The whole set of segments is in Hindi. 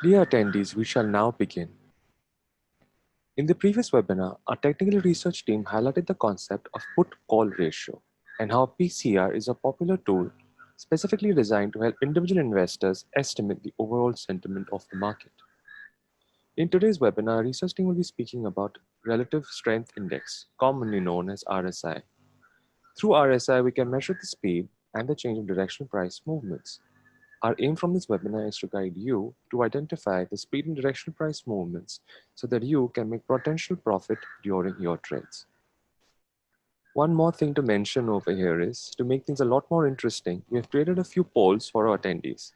Dear attendees, we shall now begin. In the previous webinar, our technical research team highlighted the concept of put-call ratio and how PCR is a popular tool specifically designed to help individual investors estimate the overall sentiment of the market. In today's webinar, our research team will be speaking about Relative Strength Index, commonly known as RSI. Through RSI, we can measure the speed and the change in directional price movements. Our aim from this webinar is to guide you to identify the speed and directional price movements so that you can make potential profit during your trades. One more thing to mention over here is, to make things a lot more interesting, we have created a few polls for our attendees.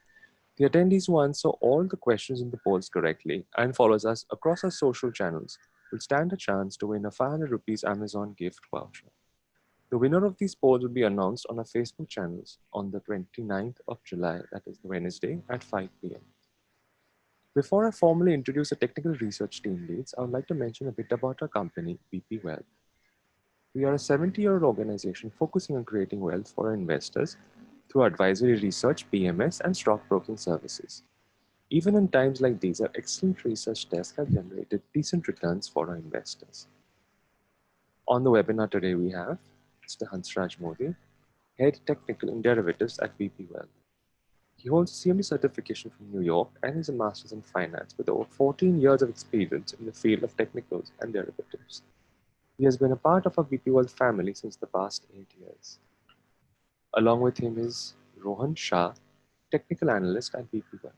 The attendees who answer all the questions in the polls correctly and follows us across our social channels will stand a chance to win a 500 rupees Amazon gift voucher. The winner of these polls will be announced on our Facebook channels on the 29th of July, that is Wednesday at 5 p.m. Before I formally introduce the technical research team leads, I would like to mention a bit about our company, BP Wealth. We are a 70-year-old organization focusing on creating wealth for our investors through advisory research, PMS, and stockbroking services. Even in times like these, our excellent research desk has generated decent returns for our investors. On the webinar today, we have Mr. Hansraj Modi, Head Technical in Derivatives at BP Wealth. He holds a CME certification from New York and is a master's in finance with over 14 years of experience in the field of technicals and derivatives. He has been a part of our BP Wealth family since the past 8 years. Along with him is Rohan Shah, technical analyst at BP Wealth,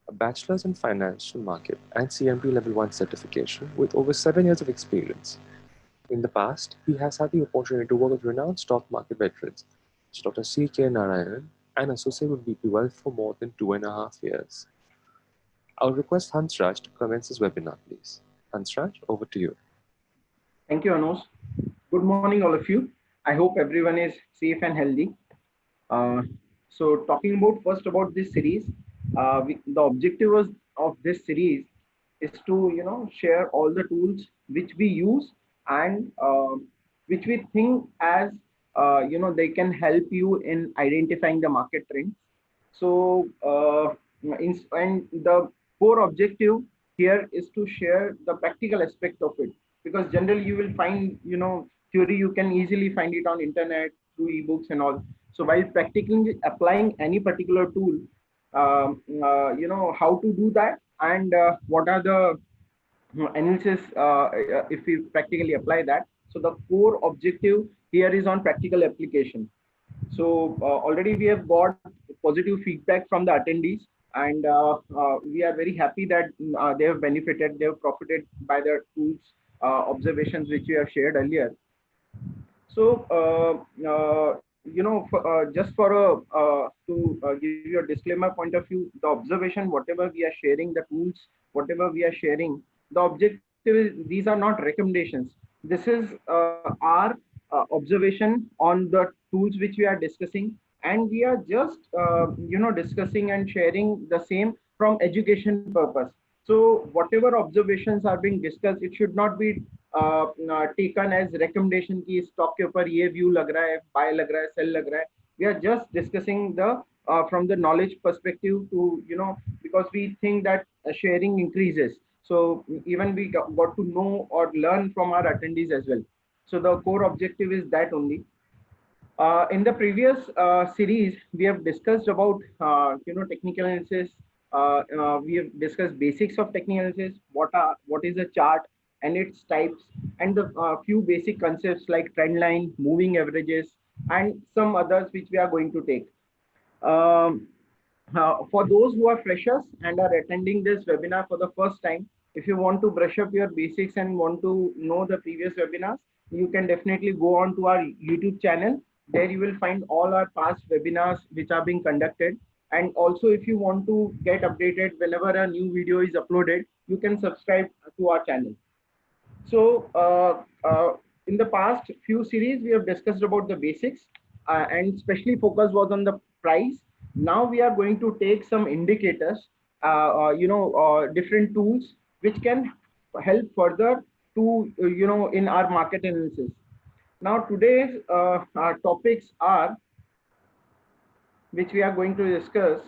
a bachelor's in financial market and CMP Level 1 certification with over 7 years of experience. In the past, he has had the opportunity to work with renowned stock market veterans, such as Dr. C.K. Narayanan, and associate with BP Wealth for more than 2.5 years. I'll request Hansraj to commence this webinar, please. Hansraj, over to you. Thank you, Anush. Good morning, all of you. I hope everyone is safe and healthy. So talking about first about this series, the objective of this series is to share all the tools which we use and which we think as they can help you in identifying the market trends. So and the core objective here is to share the practical aspect of it, because generally you will find theory you can easily find it on internet through ebooks and all. So while practically applying any particular tool, how to do that and what are the analysis if we practically apply that. So the core objective here is on practical application. So already we have got positive feedback from the attendees, and we are very happy that they have benefited, they have profited by the tools observations which we have shared earlier. So just for to give you a disclaimer point of view, the observation, whatever we are sharing, the tools, whatever we are sharing, the objective is these are not recommendations. This is our observation on the tools which we are discussing, and we are just discussing and sharing the same from education purpose. So whatever observations are being discussed, it should not be taken as recommendation ki stock ke upar ye view lag raha hai, buy lag raha hai, sell lag raha hai. We are just discussing the from the knowledge perspective to because we think that sharing increases. So even we got to know or learn from our attendees as well. So the core objective is that only. In the previous series, we have discussed about technical analysis. We have discussed basics of technical analysis. What is a chart and its types, and the few basic concepts like trend line, moving averages, and some others which we are going to take. For those who are freshers and are attending this webinar for the first time, if you want to brush up your basics and want to know the previous webinars, you can definitely go on to our YouTube channel. There you will find all our past webinars which are being conducted. And also, if you want to get updated whenever a new video is uploaded, you can subscribe to our channel. So in the past few series, we have discussed about the basics and especially focus was on the price. Now we are going to take some indicators, different tools which can help further to, in our market analysis. Now today's our topics are, which we are going to discuss.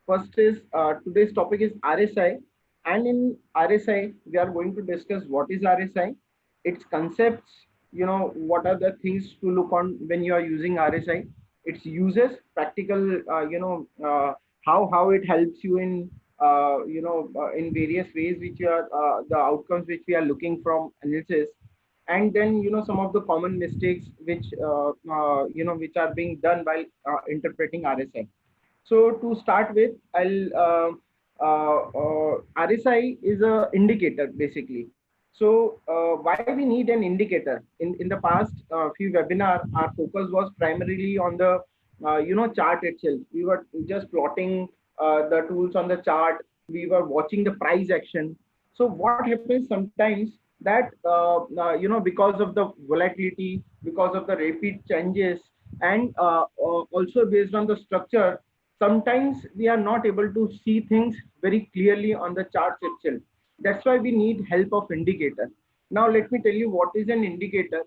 First is today's topic is RSI, and in RSI we are going to discuss what is RSI, its concepts, what are the things to look on when you are using RSI, its uses, practical, how it helps you in in various ways which are the outcomes which we are looking from analysis, and then some of the common mistakes which which are being done while interpreting RSI. So to start with, RSI is a indicator basically. So why we need an indicator? In the past few webinar, our focus was primarily on the chart itself. We were just plotting the tools on the chart. We were watching the price action. So what happens sometimes that because of the volatility, because of the rapid changes, and also based on the structure, sometimes we are not able to see things very clearly on the charts itself. That's why we need help of indicator. Now let me tell you what is an indicator.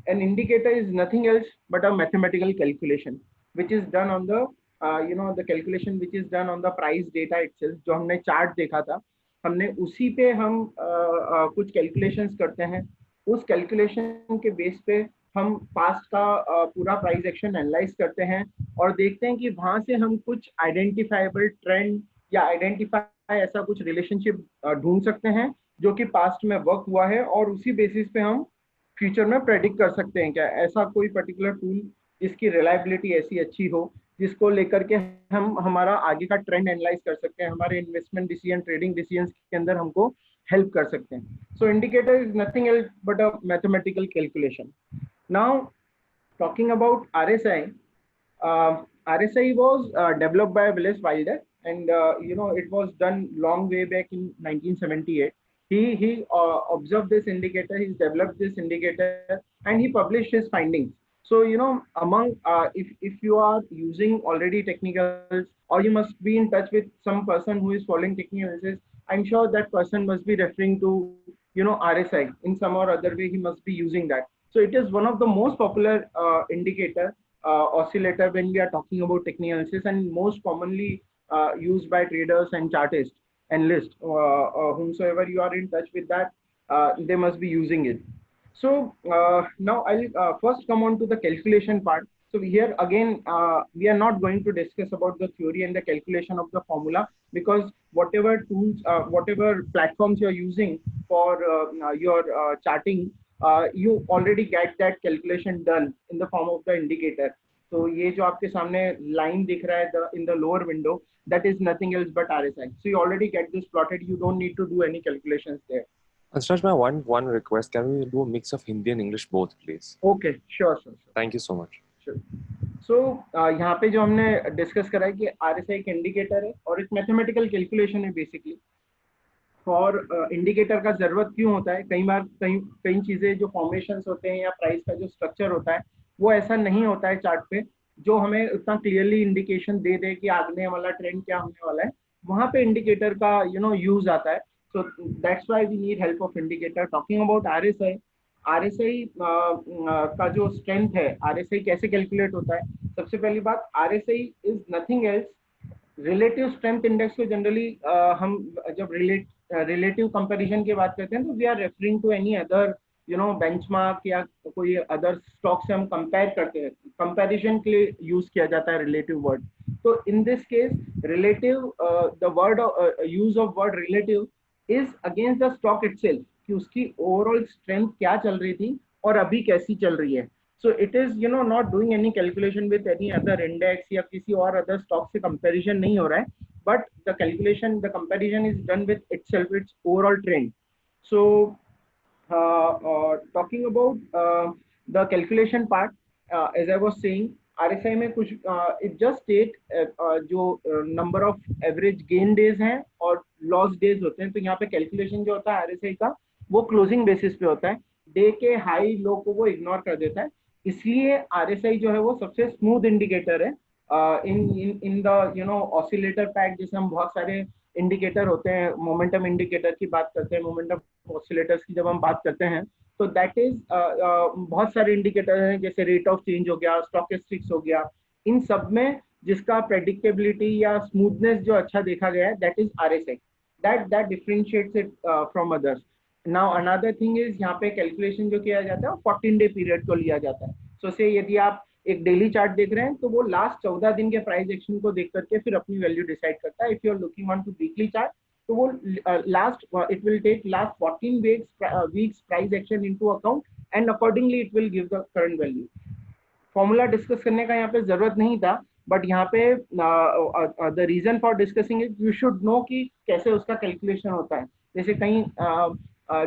An indicator is nothing else but a mathematical calculation which is done on the the calculation which is done on the price data itself. जो हमने चार्ट देखा था, हमने उसी पे हम कुछ कैलकुलेशंस करते हैं. उस कैलकुलेशन के बेस पे हम पास्ट का पूरा प्राइस एक्शन एनालाइज करते हैं और देखते हैं कि वहां से हम कुछ आइडेंटिफाइबल ट्रेंड या आइडेंटिफाई ऐसा कुछ रिलेशनशिप ढूंढ सकते हैं जो कि पास्ट में वर्क हुआ है, और उसी बेसिस पे हम फ्यूचर में प्रेडिक्ट कर सकते हैं क्या ऐसा कोई पर्टिकुलर टूल जिसकी रिलायबिलिटी ऐसी अच्छी हो जिसको लेकर के हम हमारा आगे का ट्रेंड एनालाइज कर सकते हैं, हमारे इन्वेस्टमेंट डिसीजन, ट्रेडिंग डिसीजन के अंदर हमको हेल्प कर सकते हैं. So indicator is nothing else but a mathematical calculation. Now talking about RSI, RSI was developed by Willis Wilder, and it was done long way back in 1978. He observed this indicator, he developed this indicator, and he published his findings. So among if you are using already technicals, or you must be in touch with some person who is following technical analysis, I'm sure that person must be referring to RSI in some or other way. He must be using that. So it is one of the most popular indicator oscillator when we are talking about technical analysis, and most commonly used by traders and chartists, analysts, whomsoever you are in touch with that, they must be using it. So now I'll first come on to the calculation part. So here again, we are not going to discuss about the theory and the calculation of the formula, because whatever tools, whatever platforms you're using for your charting, you already get that calculation done in the form of the indicator. So ये जो आपके सामने line दिख रहा है in the lower window, that is nothing else but RSI. So you already get this plotted. You don't need to do any calculations there. Ansharaj, my one request, can we do a mix of Hindi and English both, please? Okay, sure. Thank you so much. Sure. So यहाँ पे जो हमने डिस्कस करा है कि RSI एक इंडिकेटर है और एक मैथमेटिकल कैलकुलेशन है बेसिकली. और इंडिकेटर का जरूरत क्यों होता है? कई बार कई चीजें जो फॉर्मेशंस होते हैं या प्राइस का जो स्ट्रक्चर होता है वो ऐसा नहीं होता है चार्ट पे जो हमें उतना क्लियरली इंडिकेशन दे दे कि आगने वाला ट्रेंड क्या होने वाला है. वहां पे इंडिकेटर का यूज आता है. So that's why we need help of indicator. Talking about RSI, RSI का जो स्ट्रेंथ है, RSI कैसे कैलकुलेट होता है? सबसे पहली बात, RSI is nothing else, relative strength index को जनरली हम जब रिलेटिव कंपैरिजन की बात करते हैं तो we are referring to any other benchmark या कोई अदर स्टॉक से हम कंपेयर करते हैं. कंपैरिजन के लिए यूज किया जाता है रिलेटिव वर्ड. तो in this case relative, the word use of word relative is against the stock itself, कि उसकी overall strength क्या चल रही थी और अभी कैसी चल रही है. So it is not doing any calculation with any other index या किसी और other stock से comparison नहीं हो रहा है, but the calculation, the comparison is done with itself, its overall trend. So talking about the calculation part, as I was saying, RSI में कुछ it just state जो number of average gain days हैं और लॉस डेज होते हैं. तो यहाँ पे कैलकुलेशन जो होता है RSI का वो क्लोजिंग बेसिस पे होता है. डे के हाई लो को वो इग्नोर कर देता है. इसलिए RSI जो है वो सबसे स्मूथ इंडिकेटर है. इन द ऑसिलेटर पैक जैसे हम बहुत सारे इंडिकेटर होते हैं, मोमेंटम इंडिकेटर की बात करते हैं, मोमेंटम ऑसिलेटर्स की जब हम बात करते हैं तो दैट इज बहुत सारे इंडिकेटर हैं जैसे रेट ऑफ चेंज हो गया, स्टोकेस्टिक्स हो गया. इन सब में जिसका प्रेडिक्टेबिलिटी या स्मूथनेस जो अच्छा देखा गया है, that is RSI. That differentiates it from others. Now another thing is, यहाँ पे कैलकुलेशन जो किया जाता है 14 डे पीरियड को लिया जाता है. सो से यदि आप एक डेली चार्ट देख रहे हैं तो वो लास्ट 14 दिन के प्राइस एक्शन को देख करके फिर अपनी वैल्यू डिसाइड करता है. If you are looking on to weekly chart, तो वो last it will take last 14 weeks price action into account, and accordingly it will give the current value. Formula discuss करने का यहाँ पे जरूरत नहीं था, बट यहाँ पे the reason for discussing is you should know कि कैसे उसका कैलकुलेशन होता है. जैसे कहीं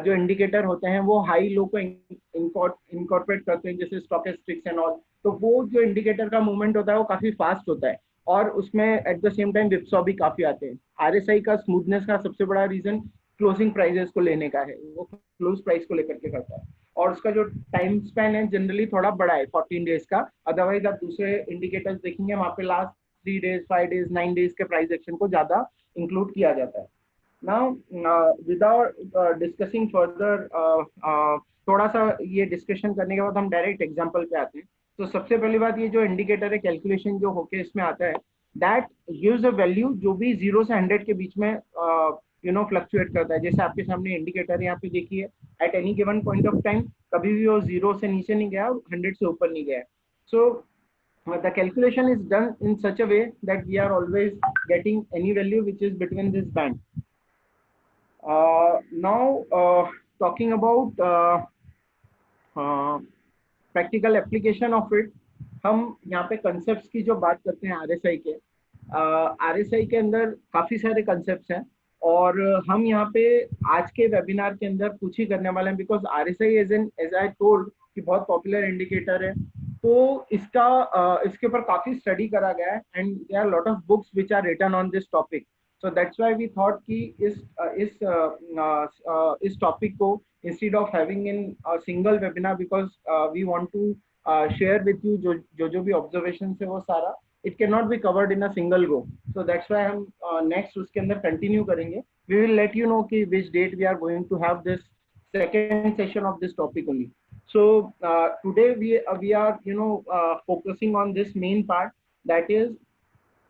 जो इंडिकेटर होते हैं वो हाई लो को इनकॉर्पोरेट करते हैं, जैसे स्टॉकेस्टिक्स एंड ऑल. तो वो जो इंडिकेटर का मूवमेंट होता है वो काफी फास्ट होता है, और उसमें एट द सेम टाइम विप्सॉ भी काफी आते हैं. RSI का स्मूथनेस का सबसे बड़ा रीजन क्लोजिंग प्राइजेस को लेने का है, वो क्लोज प्राइस को लेकर के करता है, और उसका जो टाइम स्पैन है जनरली थोड़ा बड़ा है 14 डेज का. अदरवाइज आप दूसरे इंडिकेटर्स देखेंगे वहां पे लास्ट 3 डेज 5 डेज 9 डेज के प्राइस एक्शन को ज्यादा इंक्लूड किया जाता है. नाउ विदाउट डिस्कसिंग फर्दर, थोड़ा सा ये डिस्कशन करने के बाद हम डायरेक्ट एग्जांपल पे आते हैं. तो सबसे पहली बात, ये जो इंडिकेटर है कैलकुलेशन जो होके इसमें आता है, दैट गिव्स अ वैल्यू जो भी 0 से 100 के बीच में फ्लक्चुएट करता है. जैसे आपके सामने इंडिकेटर है यहाँ पे देखिए, at any given point of time कभी भी वो 0 से नीचे नहीं गया, 100 से ऊपर नहीं गया. सो the calculation is done in such a way that we are always getting any value which is between this band. Now talking about practical application of it, हम यहाँ पे concepts की जो बात करते हैं RSI के, RSI के अंदर काफी सारे concepts हैं, और हम यहाँ पे आज के वेबिनार के अंदर कुछ ही करने वाले हैं, because RSI as I told कि बहुत पॉपुलर इंडिकेटर है. तो इसके ऊपर काफी स्टडी करा गया है, and there are lot of books which are written on this topic. So that's why we thought कि इस टॉपिक को instead of having in single webinar, because we want to share with you जो भी ऑब्जर्वेशन है वो सारा, it cannot be covered in a single go. So that's why हम next उसके अंदर continue करेंगे. We will let you know कि which date we are going to have this second session of this topic only. So today we are focusing on this main part, that is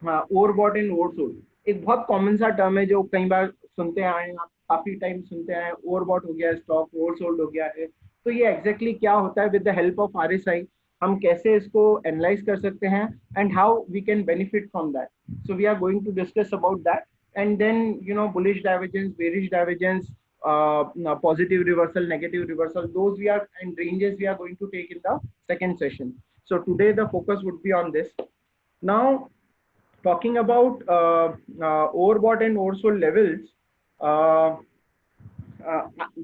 overbought and oversold. एक बहुत कॉमन सा टर्म है जो कई बार सुनते आए हैं, आप काफी टाइम सुनते हैं, ओवरबॉट हो गया है स्टॉक, ओवरसोल्ड हो गया है. तो ये एग्जैक्टली क्या होता है, with the help of RSI हम कैसे इसको एनालाइज कर सकते हैं, and how we can benefit from that. So we are going to discuss about that, and then bullish divergence, bearish divergence, positive reversal, negative reversal, those we are, and ranges we are going to take in the second session. So today the focus would be on this. Now talking about overbought and oversold levels,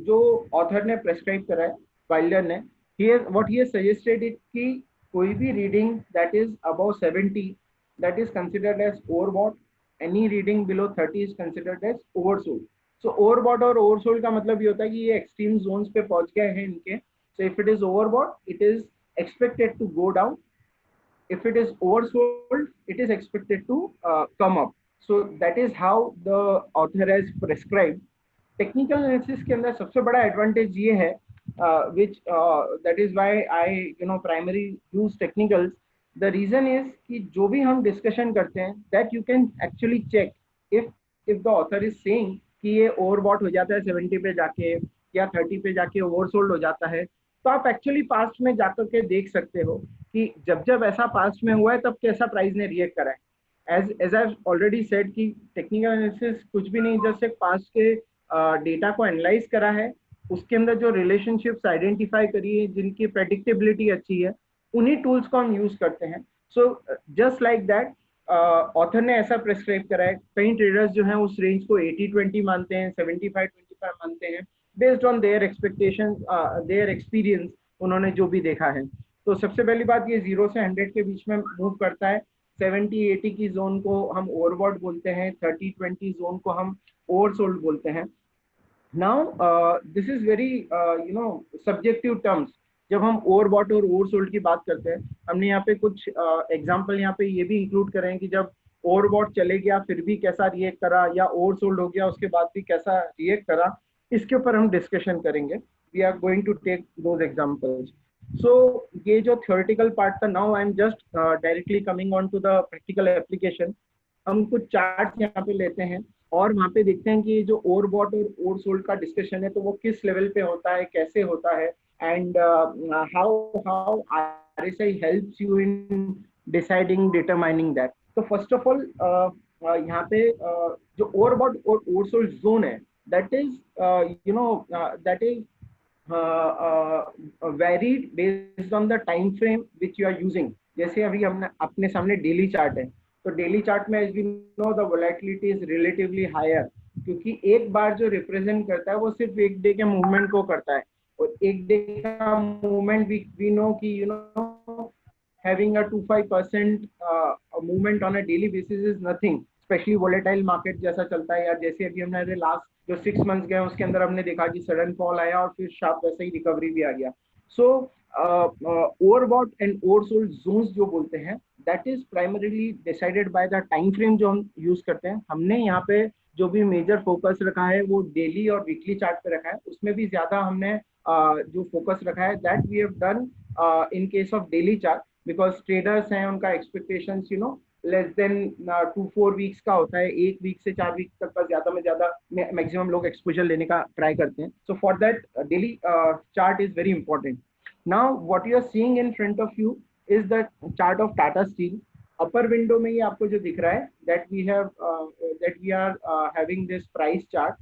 जो ऑथर ने प्रेस्क्राइब करा है, वाइल्डर ने, what he has suggested is कि कोई भी reading that is above 70 that is considered as overbought, any reading below 30 is considered as oversold. So overbought और oversold का मतलब ये होता है कि ये एक्सट्रीम जोन्स पे पहुंच गए हैं इनके. So if it is overbought, it is expected to go down. If it is oversold, it is expected to come up. So that is how the author has prescribed. Technical analysis के अंदर सबसे बड़ा एडवांटेज ये है, which that is why I primary use technicals. The reason is कि जो भी हम डिस्कशन करते हैं, that you can actually check if the author is saying कि ये ओवरबॉट हो जाता है 70 पे जाके या 30 पे जाके ओवरसोल्ड हो जाता है, तो आप एक्चुअली पास्ट में जाकर के देख सकते हो कि जब ऐसा पास्ट में हुआ है तब कैसा प्राइस ने रिएक्ट करा है. एज आई ऑलरेडी सेड कि टेक्निकल एनालिसिस कुछ भी नहीं, जस्ट एक पास्ट के डेटा को एनालाइज करा है, उसके अंदर जो रिलेशनशिप्स आइडेंटिफाई करी है, जिनकी प्रेडिक्टेबिलिटी अच्छी है, उन्हीं टूल्स को हम यूज करते हैं. So just like that author ने ऐसा प्रेस्क्राइब करा है. कई ट्रेडर्स जो हैं उस रेंज को 80-20 मानते हैं, 75-25 मानते हैं, based on their expectation, their experience, उन्होंने जो भी देखा है. तो सबसे पहली बात, ये 0 से 100 के बीच में मूव करता है. 70-80 की जोन को हम ओवरबॉट बोलते हैं, 30-20 जोन को हम ओवरसोल्ड बोलते हैं. Now this is very subjective terms. जब हम ओवरबॉट और ओवरसोल्ड की बात करते हैं, हमने यहाँ पे कुछ एग्जांपल यहाँ पे ये भी इंक्लूड करे हैं कि जब ओवरबॉट चले गया फिर भी कैसा रिएक्ट करा, या ओवरसोल्ड हो गया उसके बाद भी कैसा रिएक्ट करा, इसके ऊपर हम डिस्कशन करेंगे. We are going to take those examples. So ये जो थियोरेटिकल पार्ट था, now I am just directly coming on to the practical application. हम कुछ चार्ट्स यहाँ पे लेते हैं और वहाँ पे देखते हैं कि जो ओवरबॉट और ओवरसोल्ड का डिस्कशन है तो वो किस लेवल पे होता है, कैसे होता है, and how how RSI helps you in deciding determining that. तो फर्स्ट ऑफ ऑल यहाँ पे जो ओवरबॉट और ओवरसोल्ड जोन है, that is that is varied based on the time frame which you are using. जैसे अभी हमने अपने सामने डेली चार्ट है, तो डेली चार्ट में as we know the volatility is relatively higher, क्योंकि एक बार जो रिप्रेजेंट करता है वो सिर्फ एक डे के मूवमेंट को करता है, और एक डे का मूवमेंट we know कि having a 2-5% movement on a daily basis is nothing, specially volatile market जैसा चलता है, या जैसे अभी हमने लास्ट जो 6 मंथ्स गए उसके अंदर हमने देखा कि सडन फॉल आया और फिर शार्प वैसे ही रिकवरी भी आ गया। सो ओवरबॉट एंड ओवरसोल्ड जोन्स जो बोलते हैं, that is primarily decided by the time frame जो हम यूज करते हैं। हमने यहाँ पे जो भी मेजर फोकस रखा है वो डेली और वीकली चार्ट पे रखा है, उसमें भी ज्यादा हमने जो फोकस रखा है that we have done in case of daily chart, because traders हैं, उनका एक्सपेक्टेशंस लेस देन 2-4 वीक्स का होता है, 1 वीक से 4 वीक तक का ज्यादा में ज्यादा मैक्सिमम लोग एक्सपोजर लेने का ट्राई करते हैं। So for that daily chart is very important. Now what you are seeing in front of you is the chart of Tata steel. Upper window में ये आपको जो दिख रहा है that we are having this price chart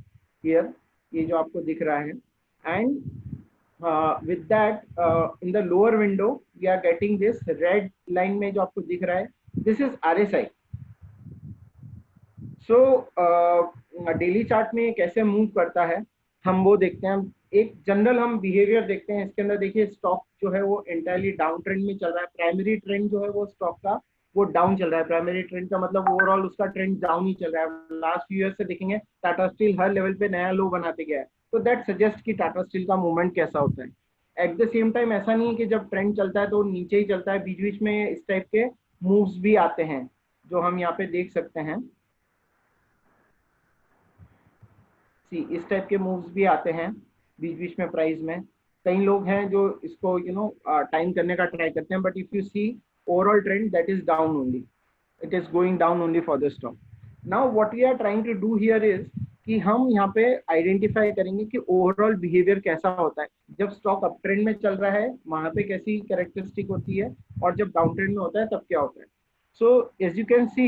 here, ये जो आपको दिख रहा है, and with that in the lower window we are getting this red line में जो आपको दिख रहा है, this is RSI। so daily chart में कैसे मूव करता है हम वो देखते हैं। एक जनरल हम बिहेवियर देखते हैं इसके अंदर। देखिए स्टॉक जो है वो एंटायरली डाउन ट्रेंड में चल रहा है, प्राइमरी ट्रेंड जो है वो स्टॉक का वो डाउन चल रहा है। प्राइमरी ट्रेंड का मतलब ओवरऑल उसका ट्रेंड डाउन ही चल रहा है। लास्ट फ्यू ईयर से देखेंगे टाटा स्टील हर लेवल पे नया लो बनाते गया है, तो दैट सजेस्ट कि टाटा स्टील का मूवमेंट कैसा होता है। एट द सेम टाइम ऐसा नहीं है कि जब ट्रेंड चलता है तो नीचे ही चलता है, बीच बीच में इस टाइप के मूव्स भी आते हैं जो हम यहाँ पे देख सकते हैं। इस टाइप के मूव्स भी आते हैं बीच बीच में प्राइस में। कई लोग हैं जो इसको टाइम करने का ट्राई करते हैं, but if you see overall trend that is down only, it is going down only for the stock. Now what we are trying to do here is कि हम यहाँ पे आइडेंटिफाई करेंगे कि ओवरऑल बिहेवियर कैसा होता है। जब स्टॉक अप ट्रेंड में चल रहा है वहां पे कैसी कैरेक्टरिस्टिक होती है, और जब डाउन ट्रेंड में होता है तब क्या होता है। So as you can see,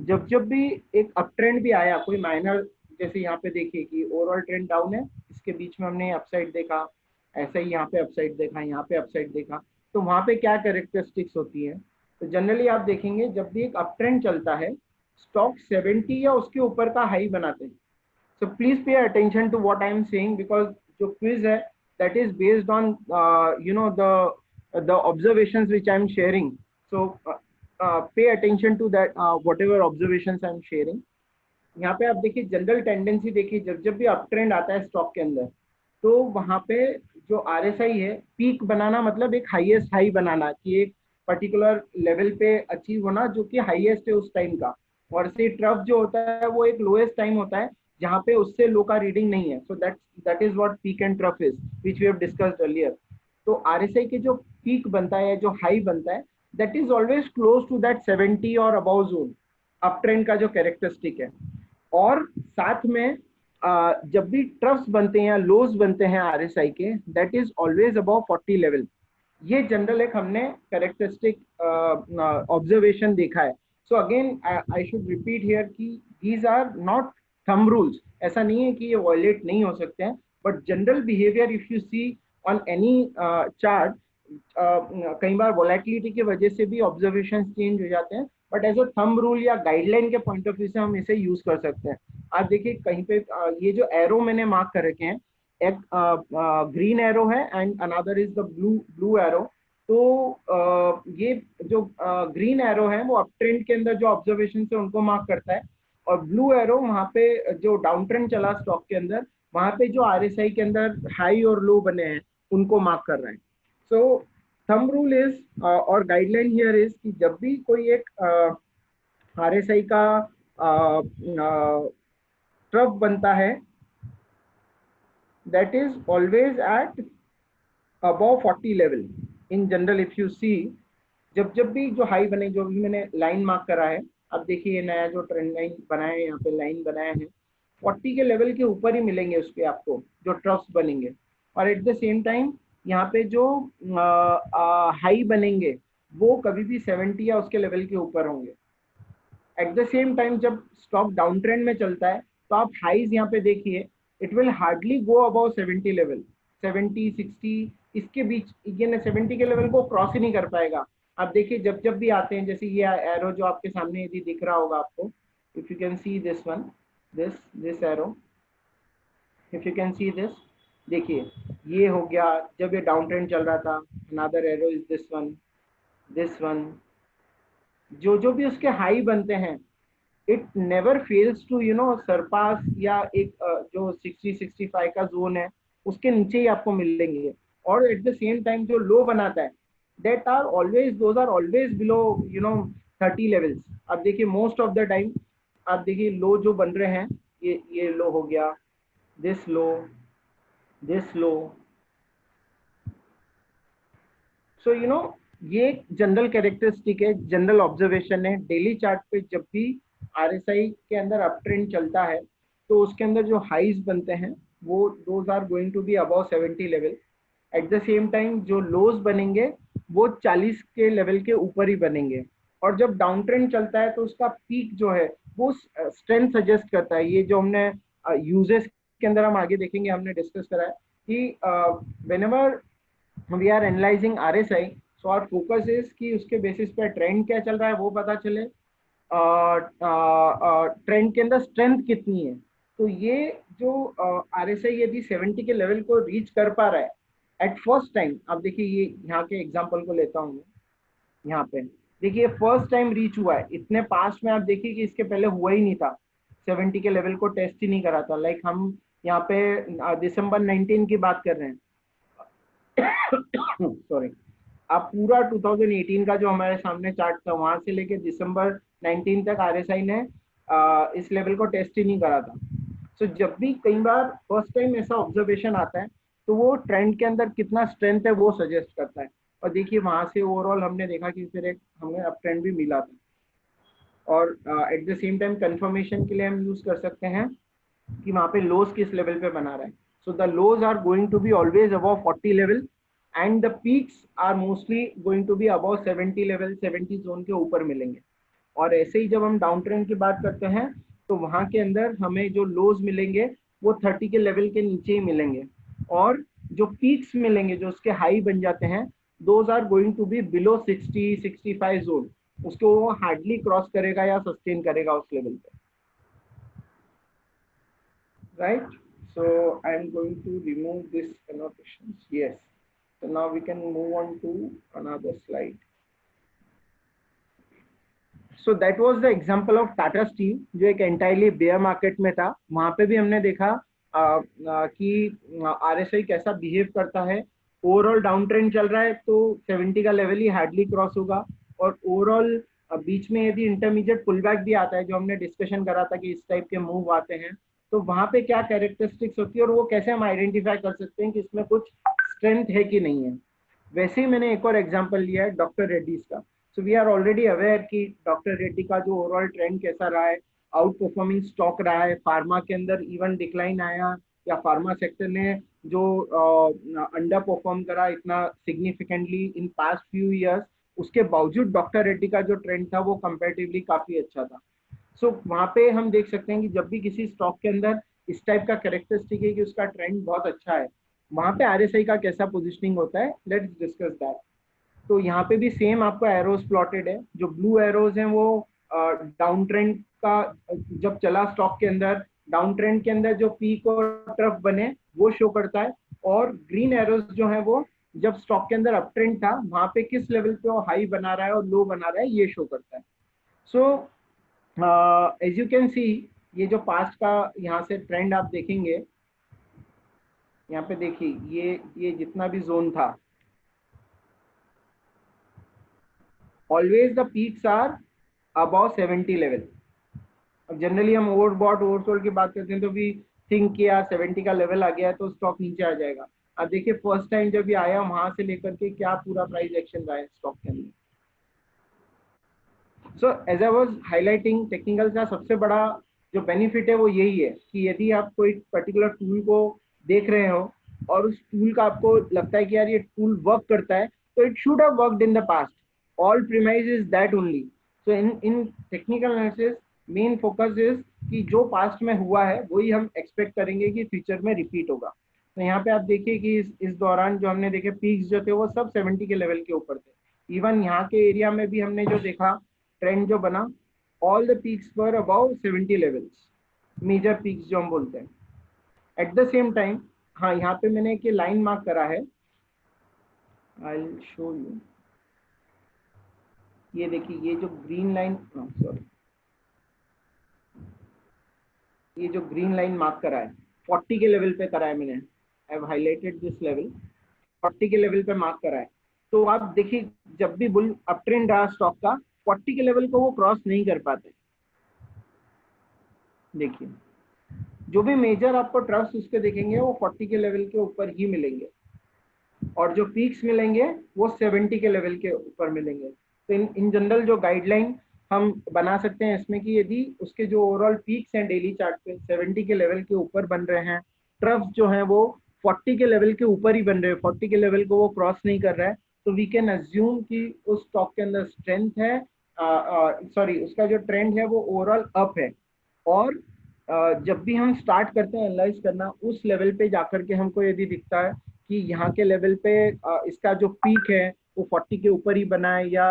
जब जब भी एक अप ट्रेंड भी आया, कोई माइनर, जैसे यहाँ पे देखिए कि ओवरऑल ट्रेंड डाउन है, इसके बीच में हमने अपसाइड देखा, ऐसा ही यहाँ पे अपसाइड देखा, यहाँ पे अपसाइड देखा, तो वहां पे क्या कैरेक्टरिस्टिक्स होती है। तो जनरली आप देखेंगे जब भी एक अप ट्रेंड चलता है स्टॉक 70 या उसके ऊपर का हाई बनाते हैं। So please pay attention to what I am saying, because जो क्विज है that is based on the observations which I am sharing. So pay attention to that whatever observations I am sharing. यहाँ पे आप देखिए जनरल टेंडेंसी देखिए, जब जब भी अप ट्रेंड आता है स्टॉक के अंदर तो वहां पे जो RSI है पीक बनाना, मतलब एक हाईएस्ट हाई बनाना, कि एक पर्टिकुलर लेवल पे अचीव होना जो कि हाईएस्ट है उस टाइम का, और से ट्रफ जो होता है वो एक लोएस्ट टाइम होता है जहाँ पे उससे लो का रीडिंग नहीं है। So that is what peak and trough is which we have discussed earlier. तो RSI के जो पीक बनता है, जो हाई बनता है, that is always close to that 70 और अबाउ जोन, अप ट्रेंड का जो कैरेक्टरिस्टिक है। और साथ में जब भी ट्रफ्स बनते हैं या लोज बनते हैं RSI के, that is always about 40 level. ये जनरल एक हमने कैरेक्टरिस्टिक ऑब्जर्वेशन देखा है। So again I should repeat here कि these are not thumb rules, ऐसा नहीं है कि ये वायलेट नहीं हो सकते हैं, but general behaviour if you see on any chart, कई बार वोलेटिलिटी की वजह से भी ऑब्जर्वेशन चेंज हो जाते हैं, but as a thumb rule या गाइडलाइन के पॉइंट ऑफ व्यू से हम इसे यूज कर सकते हैं। आप देखिए कहीं पे ये जो एरो मैंने मार्क कर रखे हैं, एक ग्रीन एरो है and another is the blue arrow. तो ये जो ग्रीन एरो है वो अप ट्रेंड के अंदर जो ऑब्जर्वेशन है उनको मार्क करता है, और ब्लू एरो वहां पे जो डाउन ट्रेंड चला स्टॉक के अंदर, वहां पे जो RSI के अंदर हाई और लो बने हैं उनको मार्क कर रहे हैं। सो थंब रूल इज और गाइडलाइन हियर इज कि जब भी कोई एक RSI का ट्रफ बनता है, that is always at above 40 level. In general if you see, जब जब भी जो हाई बने, जो भी मैंने लाइन मार्क करा है, अब देखिए ये नया जो ट्रेंड लाइन बनाया है, यहाँ पे लाइन बनाया है, 40 के लेवल के ऊपर ही मिलेंगे उस पे आपको जो ट्रफ्स बनेंगे। और एट द सेम टाइम यहाँ पे जो हाई बनेंगे वो कभी भी 70 या उसके लेवल के ऊपर होंगे। एट द सेम टाइम जब स्टॉक डाउन ट्रेंड में चलता है तो आप हाइज यहाँ पे देखिए, it will hardly go above 70 level, 70 60 इसके बीच, ये ना 70 के लेवल को क्रॉस ही नहीं कर पाएगा। आप देखिए जब जब भी आते हैं, जैसे ये एरो जो आपके सामने यदि दिख रहा होगा आपको, if you can see this one, this arrow, if you can see this, देखिए ये हो गया जब ये डाउन ट्रेंड चल रहा था, another arrow is this one, जो जो भी उसके हाई बनते हैं, it never fails to surpass, या एक जो 60-65 का जोन है उसके नीचे ही आपको मिलेंगे। और एट द सेम टाइम जो लो बनाता है, those are always below 30 levels. अब देखिए मोस्ट ऑफ द टाइम आप देखिए लो जो बन रहे हैं, ये लो हो गया, दिस लो, दिस लो। सो ये एक जनरल कैरेक्टरिस्टिक है, जनरल ऑब्जर्वेशन है। डेली चार्ट पे जब भी आरएसआई के अंदर अप ट्रेंड चलता है तो उसके अंदर जो हाइज बनते हैं वो those are going to be above 70 level. At the same time जो लोज बनेंगे वो 40 के लेवल के ऊपर ही बनेंगे। और जब डाउन ट्रेंड चलता है तो उसका पीक जो है वो स्ट्रेंथ सजेस्ट करता है। ये जो हमने यूजेस के अंदर हम आगे देखेंगे, हमने डिस्कस करा है कि whenever we are analysing RSI, so our focus is कि उसके बेसिस पे ट्रेंड क्या चल रहा है वो पता चले, ट्रेंड के अंदर स्ट्रेंथ कितनी है। तो ये जो आरएसआई यदि 70 के लेवल को रीच कर पा रहा है एट फर्स्ट टाइम, आप देखिए ये यहाँ के एग्जांपल को लेता हूँ, यहाँ पे देखिए फर्स्ट टाइम रीच हुआ है। इतने पास्ट में आप देखिए कि इसके पहले हुआ ही नहीं था, 70 के लेवल को टेस्ट ही नहीं करा था। लाइक हम यहाँ पे दिसंबर 19 की बात कर रहे हैं, सॉरी, आप पूरा 2018 का जो हमारे सामने चार्ट था वहां से लेके दिसंबर 19 तक आरएसआई ने इस लेवल को टेस्ट ही नहीं करा था। सो जब भी कई बार फर्स्ट टाइम ऐसा ऑब्जर्वेशन आता है तो वो ट्रेंड के अंदर कितना स्ट्रेंथ है वो सजेस्ट करता है। और देखिए वहां से ओवरऑल हमने देखा कि फिर एक हमें अप ट्रेंड भी मिला था। और eight the same time confirmation के लिए हम यूज कर सकते हैं कि वहां पे लोज किस लेवल पे बना रहा है। So the lows are going to be always above 40 level and the peaks are mostly going to be above 70 level, 70 zone के ऊपर मिलेंगे। और ऐसे ही जब हम डाउन ट्रेंड की बात करते हैं तो वहां के अंदर हमें जो लोज मिलेंगे वो 30 के लेवल के नीचे ही मिलेंगे। और जो पीक्स मिलेंगे, जो उसके हाई बन जाते हैं, those are going to be below 60-65 zone, उसको वो हार्डली क्रॉस करेगा या सस्टेन करेगा उस लेवल पे, right? So I'm going to remove this annotations. Yes. So now we can move on to another slide. So that was the example of Tata Steel, जो एक entirely bear market में था। वहां पे भी हमने देखा कि RSI कैसा बिहेव करता है। ओवरऑल डाउन ट्रेंड चल रहा है तो 70 का लेवल ही हार्डली क्रॉस होगा। और ओवरऑल बीच में यदि इंटरमीडिएट पुल बैक भी आता है, जो हमने डिस्कशन करा था कि इस टाइप के मूव आते हैं, तो वहां पे क्या कैरेक्टरिस्टिक्स होती है और वो कैसे हम आइडेंटिफाई कर सकते हैं कि इसमें कुछ स्ट्रेंथ है कि नहीं है। वैसे ही मैंने एक और एग्जांपल लिया है डॉक्टर रेड्डीज का। So we are already aware कि डॉक्टर रेड्डी का जो ओवरऑल ट्रेंड कैसा रहा है, आउट परफॉर्मिंग स्टॉक रहा है। फार्मा के अंदर इवन डिक्लाइन आया, या फार्मा सेक्टर ने जो अंडर परफॉर्म करा इतना significantly in past few years, उसके बावजूद डॉक्टर रेड्डी का जो ट्रेंड था वो कंपेरेटिवली काफी अच्छा था। सो वहां पे हम देख सकते हैं कि जब भी किसी स्टॉक के अंदर इस टाइप का कैरेक्टरिस्टिक है कि उसका ट्रेंड बहुत अच्छा है, वहां पे आरएसआई का कैसा पोजिशनिंग होता है, लेट्स डिस्कस दैट। तो यहाँ पे भी सेम आपको एरोज प्लॉटेड है। जो ब्लू एरोज हैं वो डाउन ट्रेंड का, जब चला स्टॉक के अंदर डाउन ट्रेंड के अंदर जो पीक और ट्रफ बने वो शो करता है। और ग्रीन एरोज जो है वो जब स्टॉक के अंदर अप ट्रेंड था वहां पे किस लेवल पे वो हाई बना रहा है और लो बना रहा है ये शो करता है। So as you can see, ये जो पास्ट का यहाँ से ट्रेंड आप देखेंगे, यहाँ पे देखिए ये जितना भी जोन था, always the peaks are above 70 level. अब जनरली हम ओवरबॉट ओवरसोल्ड की बात करते हैं तो भी थिंक किया 70 का लेवल आ गया है तो स्टॉक नीचे आ जाएगा। अब देखिए फर्स्ट टाइम जब ये आया वहां से लेकर के क्या पूरा प्राइस एक्शन रहा है स्टॉक के अंदर। So as I was highlighting, technical का सबसे बड़ा जो बेनिफिट है वो यही है कि यदि आप कोई पर्टिकुलर टूल को देख रहे हो और उस टूल का आपको लगता है कि यार ये टूल वर्क करता है, तो it should have worked in the past, all premise is that only. So in technical analysis main focus is कि जो पास्ट में हुआ है वही हम एक्सपेक्ट करेंगे कि फ्यूचर में रिपीट होगा। तो यहाँ पे आप देखिए कि इस दौरान जो हमने देखे पीक्स जो थे वो सब 70 के लेवल के ऊपर थे। इवन यहाँ के एरिया में भी हमने जो देखा ट्रेंड जो बना, all the peaks were above 70 levels, major peaks जो हम बोलते हैं। एट द सेम टाइम, हाँ यहाँ पे मैंने एक लाइन मार्क करा है, आई विल शो यू। ये देखिए ये जो ग्रीन लाइन, सॉरी, ये जो ग्रीन लाइन मार्क करा है 40 के लेवल पे करा है मैंने, I have highlighted this level, 40 के लेवल पे मार्क करा है। तो आप देखिए जब भी बुल अप ट्रेंड रहा स्टॉक का, 40 के लेवल को वो क्रॉस नहीं कर पाते। देखिए जो भी मेजर आपको ट्रस्ट उसके देखेंगे वो 40 के लेवल के ऊपर ही मिलेंगे, और जो पीक्स मिलेंगे वो 70 के लेवल के ऊपर मिलेंगे। तो इन जनरल जो गाइडलाइन हम बना सकते हैं इसमें कि यदि उसके जो ओवरऑल पीक्स हैं डेली चार्ट पे 70 के लेवल के ऊपर बन रहे हैं, ट्रफ्स जो हैं वो 40 के लेवल के ऊपर ही बन रहे हैं, 40 के लेवल को वो क्रॉस नहीं कर रहा है, तो वी कैन अज्यूम कि उस स्टॉक के अंदर स्ट्रेंथ है, सॉरी उसका जो ट्रेंड है वो ओवरऑल अप है। और जब भी हम स्टार्ट करते हैं एनालाइज करना, उस लेवल पे जाकर के हमको यदि दिखता है कि यहाँ के लेवल पे इसका जो पीक है वो 40 के ऊपर ही बना है या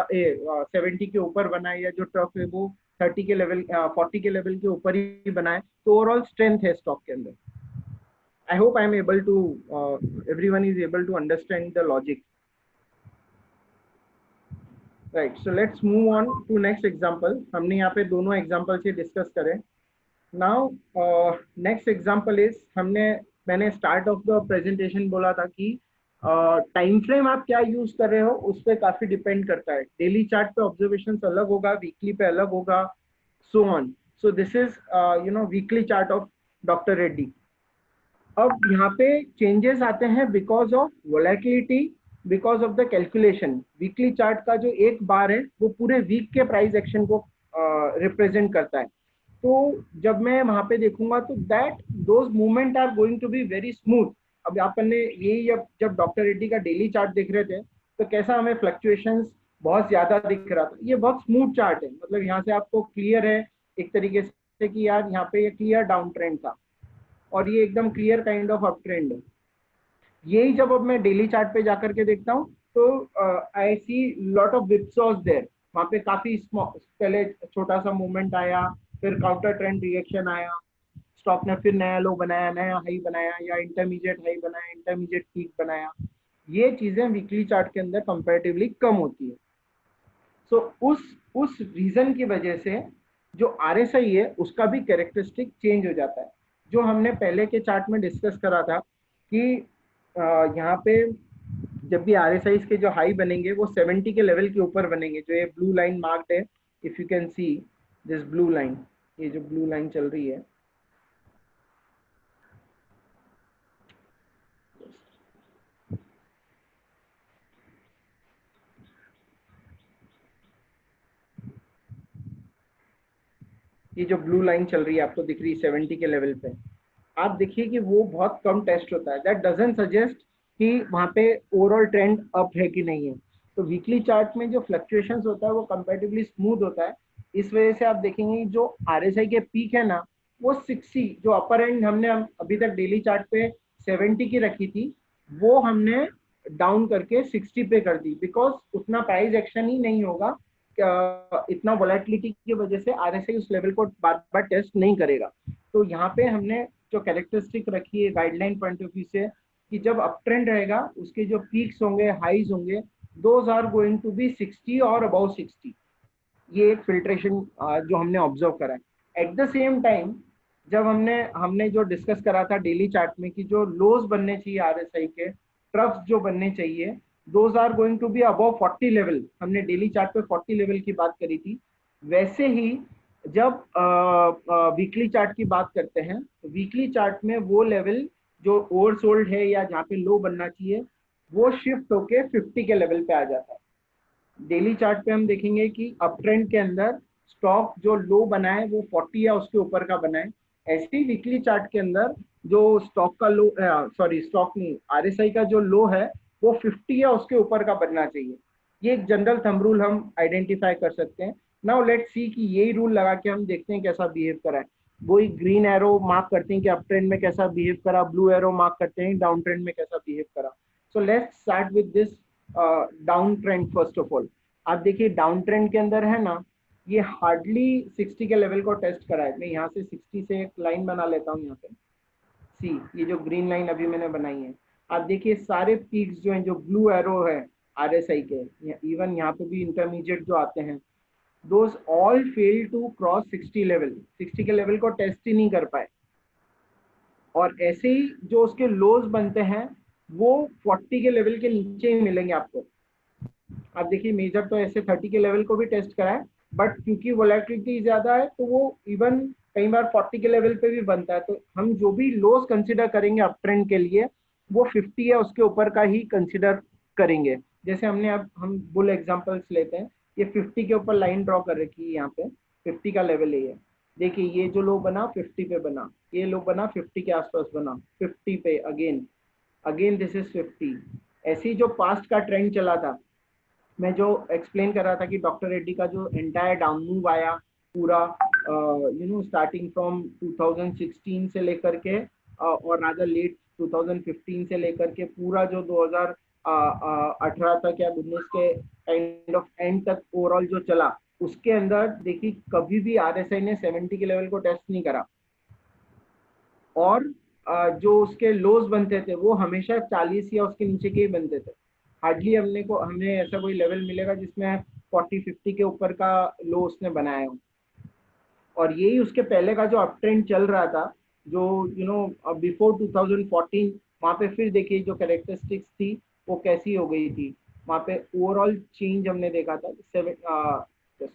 70 के ऊपर बना है, या जो ट्रफ है वो 30 के लेवल 40 के लेवल के ऊपर ही बना है, तो ओवरऑल स्ट्रेंथ है स्टॉक के अंदर। I hope I am able to, everyone is able to understand the logic, right. So let's move on to next example. हमने यहाँ पे दोनों एग्जांपल से डिस्कस करें। नाउ नेक्स्ट एग्जांपल इज, मैंने स्टार्ट ऑफ द प्रेजेंटेशन बोला था कि टाइम फ्रेम आप क्या यूज कर रहे हो उस पर काफी डिपेंड करता है। डेली चार्ट पे ऑब्जर्वेशन अलग होगा, वीकली पे अलग होगा, so on. So this is weekly chart of doctor Reddy. अब यहाँ पे चेंजेस आते हैं because of volatility, because of the calculation. Weekly chart का जो एक बार है वो पूरे वीक के प्राइस एक्शन को रिप्रेजेंट करता है। तो जब मैं वहां पे देखूंगा तो that those movement are going to be very smooth. अब अपन ने यही जब डॉक्टर रेड्डी का डेली चार्ट देख रहे थे तो कैसा हमें फ्लक्चुएशंस बहुत ज्यादा दिख रहा था। ये बहुत स्मूथ चार्ट है, मतलब यहाँ से आपको क्लियर है एक तरीके से कि यार यहाँ पे ये क्लियर डाउन ट्रेंड था और ये एकदम clear kind of up trend है। यही जब अब मैं डेली चार्ट पे जाकर के देखता हूँ तो आई सी लॉट ऑफ विपसॉस देयर। वहाँ पे काफी पहले छोटा सा मूवमेंट आया, फिर काउंटर ट्रेंड रिएक्शन आया, स्टॉक ने फिर नया लो बनाया, नया हाई बनाया, या इंटरमीडिएट हाई बनाया, इंटरमीडिएट पीक बनाया। ये चीजें वीकली चार्ट के अंदर कंपैरेटिवली कम होती है। सो उस रीजन की वजह से जो आरएसआई है उसका भी कैरेक्टरिस्टिक चेंज हो जाता है। जो हमने पहले के चार्ट में डिस्कस करा था कि यहाँ पे जब भी आरएसआई के जो हाई बनेंगे वो 70 के लेवल के ऊपर बनेंगे। जो ये ब्लू लाइन मार्क्ड है, if you can see this blue line, ये जो ब्लू लाइन चल रही है, ये जो ब्लू लाइन चल रही है आपको दिख रही है 70 के लेवल पे, आप देखिए कि वो बहुत कम टेस्ट होता है। दैट डजंट सजेस्ट कि वहाँ पे ओवरऑल ट्रेंड अप है कि नहीं है। तो वीकली चार्ट में जो फ्लक्चुएशंस होता है वो कंपैरेटिवली स्मूथ होता है। इस वजह से आप देखेंगे जो आरएसआई के पीक है ना वो 60, जो अपर एंड हमने अभी तक डेली चार्ट पे 70 की रखी थी वो हमने डाउन करके 60 पे कर दी, बिकॉज उतना प्राइस एक्शन ही नहीं होगा। इतना वोलेटिलिटी की वजह से आरएसआई उस लेवल को बार बार टेस्ट नहीं करेगा। तो यहाँ पे हमने जो कैरेक्टरिस्टिक रखी है गाइडलाइन पॉइंट ऑफ व्यू से कि जब अप ट्रेंड रहेगा उसके जो पीक्स होंगे, हाईज होंगे, those are going to be 60 और अबाउ 60। ये एक फिल्ट्रेशन जो हमने ऑब्जर्व करा है। एट द सेम टाइम जब हमने जो डिस्कस करा था डेली चार्ट में कि जो लोज बनने चाहिए आरएसआई के, ट्रफ्स जो बनने चाहिए, those are going to be above 40 level. हमने डेली चार्ट पे 40 लेवल की बात करी थी। वैसे ही जब वीकली चार्ट की बात करते हैं तो वीकली चार्ट में वो लेवल जो ओवरसोल्ड है या जहाँ पे लो बनना चाहिए वो शिफ्ट होके 50 के लेवल पे आ जाता है। डेली चार्ट पे हम देखेंगे कि अप ट्रेंड के अंदर स्टॉक जो लो बना है वो 40 या उसके ऊपर का बना है। ऐसे ही वीकली चार्ट के अंदर जो स्टॉक का लो, सॉरी स्टॉक नहीं, आरएसआई का जो लो है वो 50 या उसके ऊपर का बनना चाहिए। ये एक जनरल थंब रूल हम आइडेंटिफाई कर सकते हैं। नाउ लेट्स सी कि यही रूल लगा के हम देखते हैं कैसा बिहेव करा है। वही ग्रीन एरो मार्क करते हैं कि अप ट्रेंड में कैसा बिहेव करा, ब्लू एरो मार्क करते हैं डाउन ट्रेंड में कैसा बिहेव करा। So let's start with this down trend first of all. आप देखिए डाउन ट्रेंड के अंदर है ना, ये हार्डली 60 के लेवल को टेस्ट करा है। मैं यहाँ से 60 से एक लाइन बना लेता हूँ। यहाँ पे सी, ये जो ग्रीन लाइन अभी मैंने बनाई है, आप देखिए सारे पीक्स जो हैं, जो ब्लू एरो है आरएसआई के, इवन यहाँ पे भी इंटरमीडिएट जो आते हैं, those all fail to cross 60 level, 60 के लेवल को टेस्ट ही नहीं कर पाए। और ऐसे ही जो उसके लोज बनते हैं वो 40 के लेवल के नीचे ही मिलेंगे आपको। आप देखिए मेजर तो ऐसे 30 के लेवल को भी टेस्ट करा है, बट क्योंकि वोलेटिलिटी ज्यादा है तो वो इवन कई बार 40 के लेवल पे भी बनता है। तो हम जो भी लोस कंसिडर करेंगे अप ट्रेंड के लिए वो 50 या उसके ऊपर का ही कंसिडर करेंगे। जैसे हमने अब हम बुल एग्जांपल्स लेते हैं, ये 50 के ऊपर लाइन ड्रॉ कर रखी है, यहाँ पे 50 का लेवल है। देखिए ये जो लो बना 50 पे बना, ये लो बना 50 के आसपास बना, 50 पे अगेन, अगेन दिस इज 50। ऐसे ही जो पास्ट का ट्रेंड चला था, मैं जो एक्सप्लेन कर रहा था कि डॉक्टर रेड्डी का जो एंटायर डाउन मूव आया पूरा, स्टार्टिंग फ्रॉम 2016 से लेकर के और राजा लेट 2015 से लेकर के पूरा जो 2018 तक या 19 के काइंड ऑफ एंड तक ओवरऑल जो चला, उसके अंदर देखिए कभी भी आरएसआई ने 70 के लेवल को टेस्ट नहीं करा। और जो उसके लोज बनते थे वो हमेशा 40 या उसके नीचे के ही बनते थे। हार्डली हमें ऐसा कोई लेवल मिलेगा जिसमें 40-50 के ऊपर का लो उसने बनाया हो। और यही उसके पहले का जो अप ट्रेंड चल रहा था, जो बिफोर 2014, वहां पे फिर देखिए जो कैरेक्टरिस्टिक्स थी वो कैसी हो गई थी। वहां पे ओवरऑल चेंज हमने देखा था just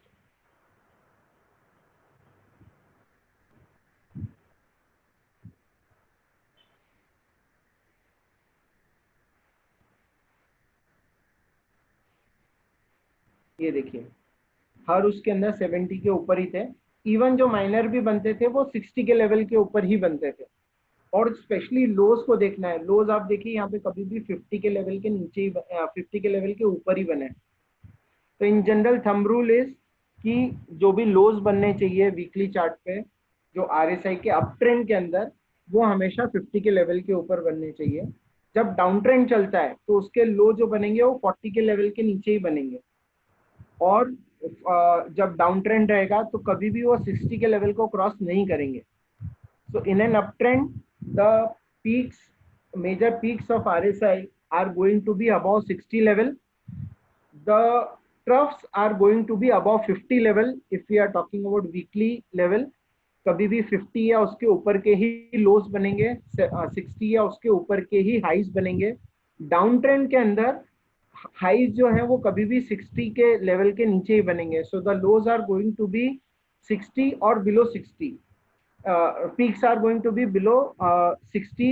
ये देखिए हर उसके अंदर 70 के ऊपर ही थे। इवन जो माइनर भी बनते थे वो 60 के लेवल के ऊपर ही बनते थे। और स्पेशली लोज को देखना है, लोज आप देखिए यहाँ पे कभी भी 50 के लेवल के नीचे ही 50 के लेवल के ऊपर ही बने। तो in general thumb rule is कि जो भी लोज बनने चाहिए वीकली चार्ट पे जो आरएसआई के अप ट्रेंड के अंदर, वो हमेशा 50 के लेवल के ऊपर बनने चाहिए। जब डाउन ट्रेंड चलता है तो उसके लो जो बनेंगे वो 40 के लेवल के नीचे ही बनेंगे। और जब डाउन ट्रेंड रहेगा तो कभी भी वो 60 के लेवल को क्रॉस नहीं करेंगे। So in an uptrend, the peaks, major peaks of RSI are going to be above 60 level. The troughs are going to be above 50 level if we are talking about weekly level. कभी भी 50 या उसके ऊपर के ही लोज बनेंगे, 60 या उसके ऊपर के ही हाइज बनेंगे। डाउन ट्रेंड के अंदर हाइज जो है वो कभी भी 60 के लेवल के नीचे ही बनेंगे। So the lows are going to be 60 और below 60, peaks are going to be below 60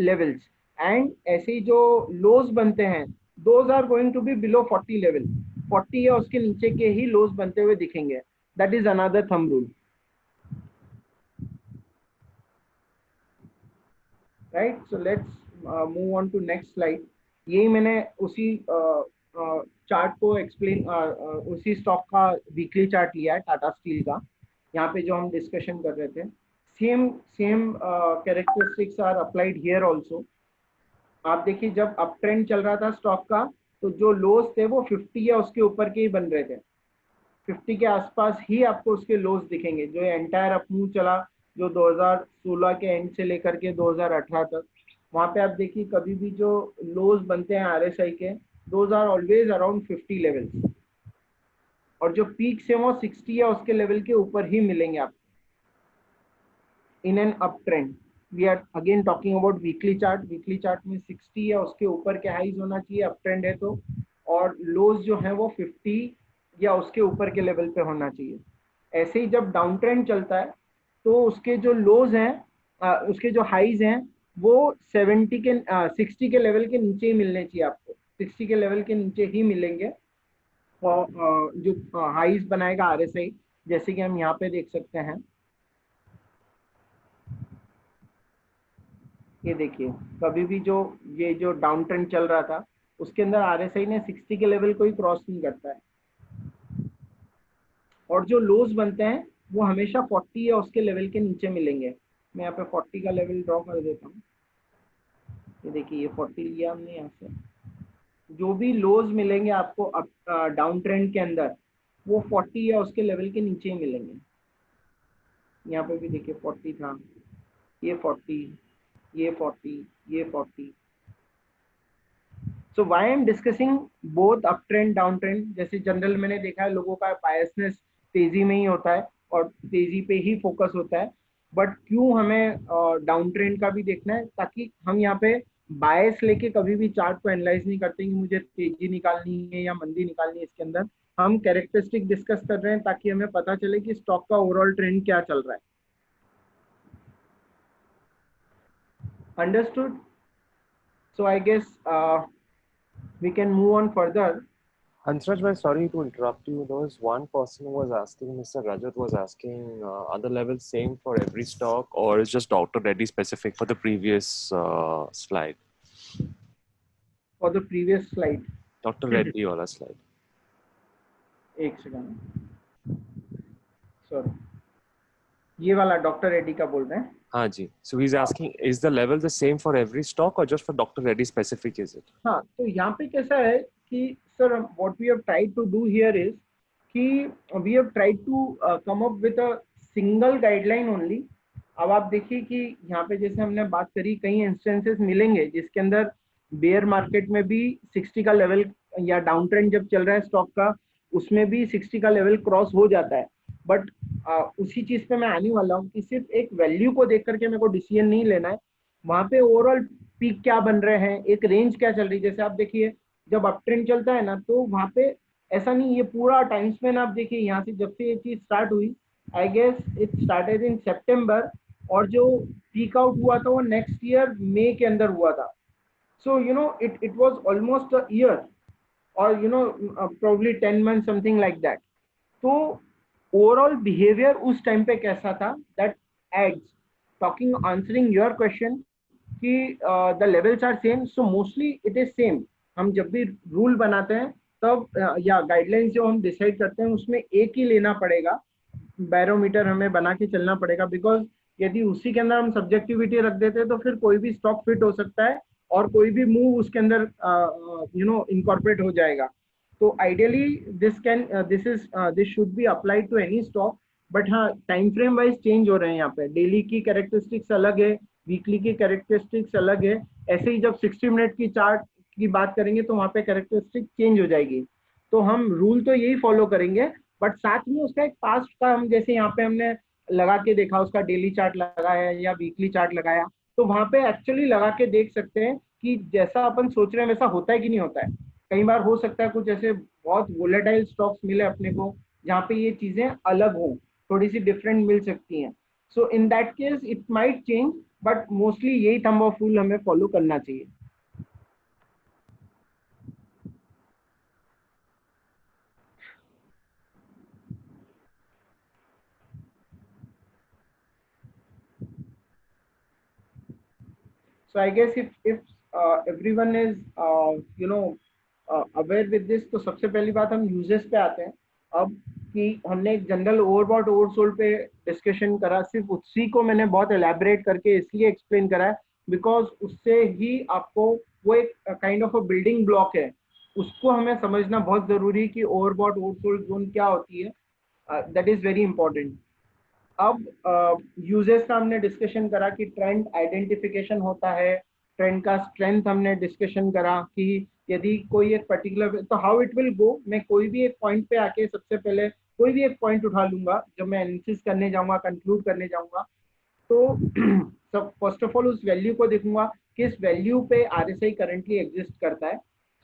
levels, and ऐसे जो lows बनते हैं those are going to be below 40 level, 40 या उसके नीचे के ही lows बनते हुए दिखेंगे। that is another thumb rule, right? So let's move on to next slide. यही मैंने उसी चार्ट को एक्सप्लेन, उसी स्टॉक का वीकली चार्ट लिया है टाटा स्टील का, यहाँ पे जो हम डिस्कशन कर रहे थे। Same characteristics are applied here also. आप देखिए जब अप ट्रेंड चल रहा था स्टॉक का तो जो लोज थे वो 50 या उसके ऊपर के ही बन रहे थे। 50 के आसपास ही आपको उसके लोज दिखेंगे। जो एंटायर अप मूव चला जो 2016 के एंड से लेकर के 2018 तक, वहां पे आप देखिए कभी भी जो लोज बनते हैं आरएसआई के, those are always around 50 levels. और जो पीक्स है वो 60 या उसके लेवल के ऊपर ही मिलेंगे आपको in an up trend. We are again talking about weekly chart. Weekly chart में 60 या उसके ऊपर के हाइज होना चाहिए अप ट्रेंड है तो, और लोज जो है वो 50 या उसके ऊपर के लेवल पे होना चाहिए। ऐसे ही जब डाउन ट्रेंड चलता है तो उसके जो लोज हैं, उसके जो हाइज हैं वो 60 के लेवल के नीचे ही मिलने चाहिए आपको, 60 के लेवल के नीचे ही मिलेंगे। और जो हाइज बनाएगा आरएसआई, जैसे कि हम यहाँ पे देख सकते हैं, ये देखिए कभी भी जो ये जो डाउन ट्रेंड चल रहा था उसके अंदर आरएसआई ने 60 के लेवल को ही क्रॉस नहीं करता है, और जो लोज बनते हैं वो हमेशा 40 या उसके लेवल के नीचे मिलेंगे। मैं यहाँ पे 40 का लेवल ड्रॉ कर देता हूँ। ये देखिए ये 40 लिया हमने यहाँ से। जो भी लोज मिलेंगे आपको अप डाउन ट्रेंड के अंदर वो 40 या उसके लेवल के नीचे ही मिलेंगे। यहाँ पे भी देखिए 40 था, ये 40, ये 40, ये 40। So why I am discussing both up trend down trend, जैसे जनरल मैंने देखा है लोगों का बायसनेस तेजी में ही होता है और तेजी पे ही फोकस होता है, बट क्यों हमें डाउन ट्रेंड का भी देखना है, ताकि हम यहाँ पे बायस लेके कभी भी चार्ट को एनालाइज नहीं करते कि मुझे तेजी निकालनी है या मंदी निकालनी है। इसके अंदर हम कैरेक्टरिस्टिक डिस्कस कर रहे हैं ताकि हमें पता चले कि स्टॉक का ओवरऑल ट्रेंड क्या चल रहा है। Understood? So I guess we can move on further. Hansraj bhai, sorry to interrupt you. There was one person who was asking, Mr. Rajat was asking, are the levels same for every stock or is just Dr. Reddy specific for the previous slide? For the previous slide. Dr. Reddy wala slide. एक सेकंड, सॉरी, ये वाला डॉक्टर रेड्डी का बोल रहे हैं। हाँ जी. So he's asking, is the level the same for every stock or just for Dr. Reddy specific is it? हाँ, तो यहाँ पे कैसा है कि sir what we have tried to do here is कि we have tried to come up with a single guideline only. अब आप देखिए कि यहाँ पे जैसे हमने बात करी, कई इंस्टेंसेस मिलेंगे जिसके अंदर बेयर मार्केट में भी 60 का लेवल या डाउन ट्रेंड जब चल रहा है स्टॉक का उसमें भी 60 का लेवल क्रॉस हो जाता है। बट उसी चीज पे मैं आने वाला हूँ कि सिर्फ एक वैल्यू को देख करके मेरे को डिसीजन नहीं लेना है, वहां पे ओवरऑल पीक क्या बन रहे हैं, एक रेंज क्या चल रही है। जैसे आप देखिए जब अप ट्रेंड चलता है ना तो वहां पे ऐसा नहीं, ये पूरा टाइम स्पेन आप देखिए यहाँ से जब से ये चीज स्टार्ट हुई, I guess it started in September, और जो पीक आउट हुआ था वो नेक्स्ट ईयर मई के अंदर हुआ था। So you know it was almost a year, और you know probably 10 month something like that. तो ओवरऑल बिहेवियर उस टाइम पे कैसा था, that adds talking answering your question कि the levels are same, so mostly it is same. हम जब भी रूल बनाते हैं तब या गाइडलाइंस जो हम डिसाइड करते हैं उसमें एक ही लेना पड़ेगा, बैरोमीटर हमें बना के चलना पड़ेगा, बिकॉज यदि उसी के अंदर हम सब्जेक्टिविटी रख देते हैं तो फिर कोई भी स्टॉक फिट हो सकता है और कोई भी मूव उसके अंदर यू नो इनकॉर्पोरेट हो जाएगा। तो ideally this should be applied to any stock, but हाँ टाइम फ्रेम वाइज चेंज हो रहे हैं। यहाँ पे डेली की कैरेक्टरिस्टिक्स अलग है, वीकली की कैरेक्टरिस्टिक्स अलग है, ऐसे ही जब 60 मिनट की चार्ट की बात करेंगे तो वहाँ पे कैरेक्टरिस्टिक चेंज हो जाएगी। तो हम रूल तो यही फॉलो करेंगे, बट साथ में उसका एक पास्ट का हम जैसे यहाँ पे हमने लगा के देखा, उसका डेली चार्ट लगाया या वीकली चार्ट लगाया, तो वहां पे एक्चुअली लगा के देख सकते हैं कि जैसा अपन सोच रहे हैं वैसा होता है कि नहीं होता है। कई बार हो सकता है कुछ ऐसे बहुत वोलेटाइल स्टॉक्स मिले अपने को जहाँ पे ये चीजें अलग हो, थोड़ी सी डिफरेंट मिल सकती हैं। So in that case it might change, but mostly यही थंब ऑफ रूल हमें फॉलो करना चाहिए। So I guess if everyone is you know aware with this, तो सबसे पहली बात हम यूजेस पे आते हैं। अब कि हमने एक जनरल ओवरबॉट ओवरसोल्ड पे डिस्कशन करा, सिर्फ उसी को मैंने बहुत एलैबोरेट करके इसलिए एक्सप्लेन करा है बिकॉज उससे ही आपको वो एक kind of a building block है, उसको हमें समझना बहुत जरूरी कि ओवरबॉट ओवरसोल्ड जोन क्या होती है, दैट इज वेरी इंपॉर्टेंट। अब यूजेस का हमने डिस्कशन करा कि ट्रेंड आइडेंटिफिकेशन होता है, ट्रेंड का स्ट्रेंथ हमने डिस्कशन करा कि यदि कोई एक पर्टिकुलर, तो हाउ इट विल गो, मैं कोई भी एक पॉइंट पे आके सबसे पहले कोई भी एक पॉइंट उठा लूंगा जब मैं एनालिसिस करने जाऊंगा, कंक्लूड करने जाऊंगा, तो सब फर्स्ट ऑफ ऑल उस वैल्यू को देखूंगा किस वैल्यू पे आरएसआई करंटली एग्जिस्ट करता है।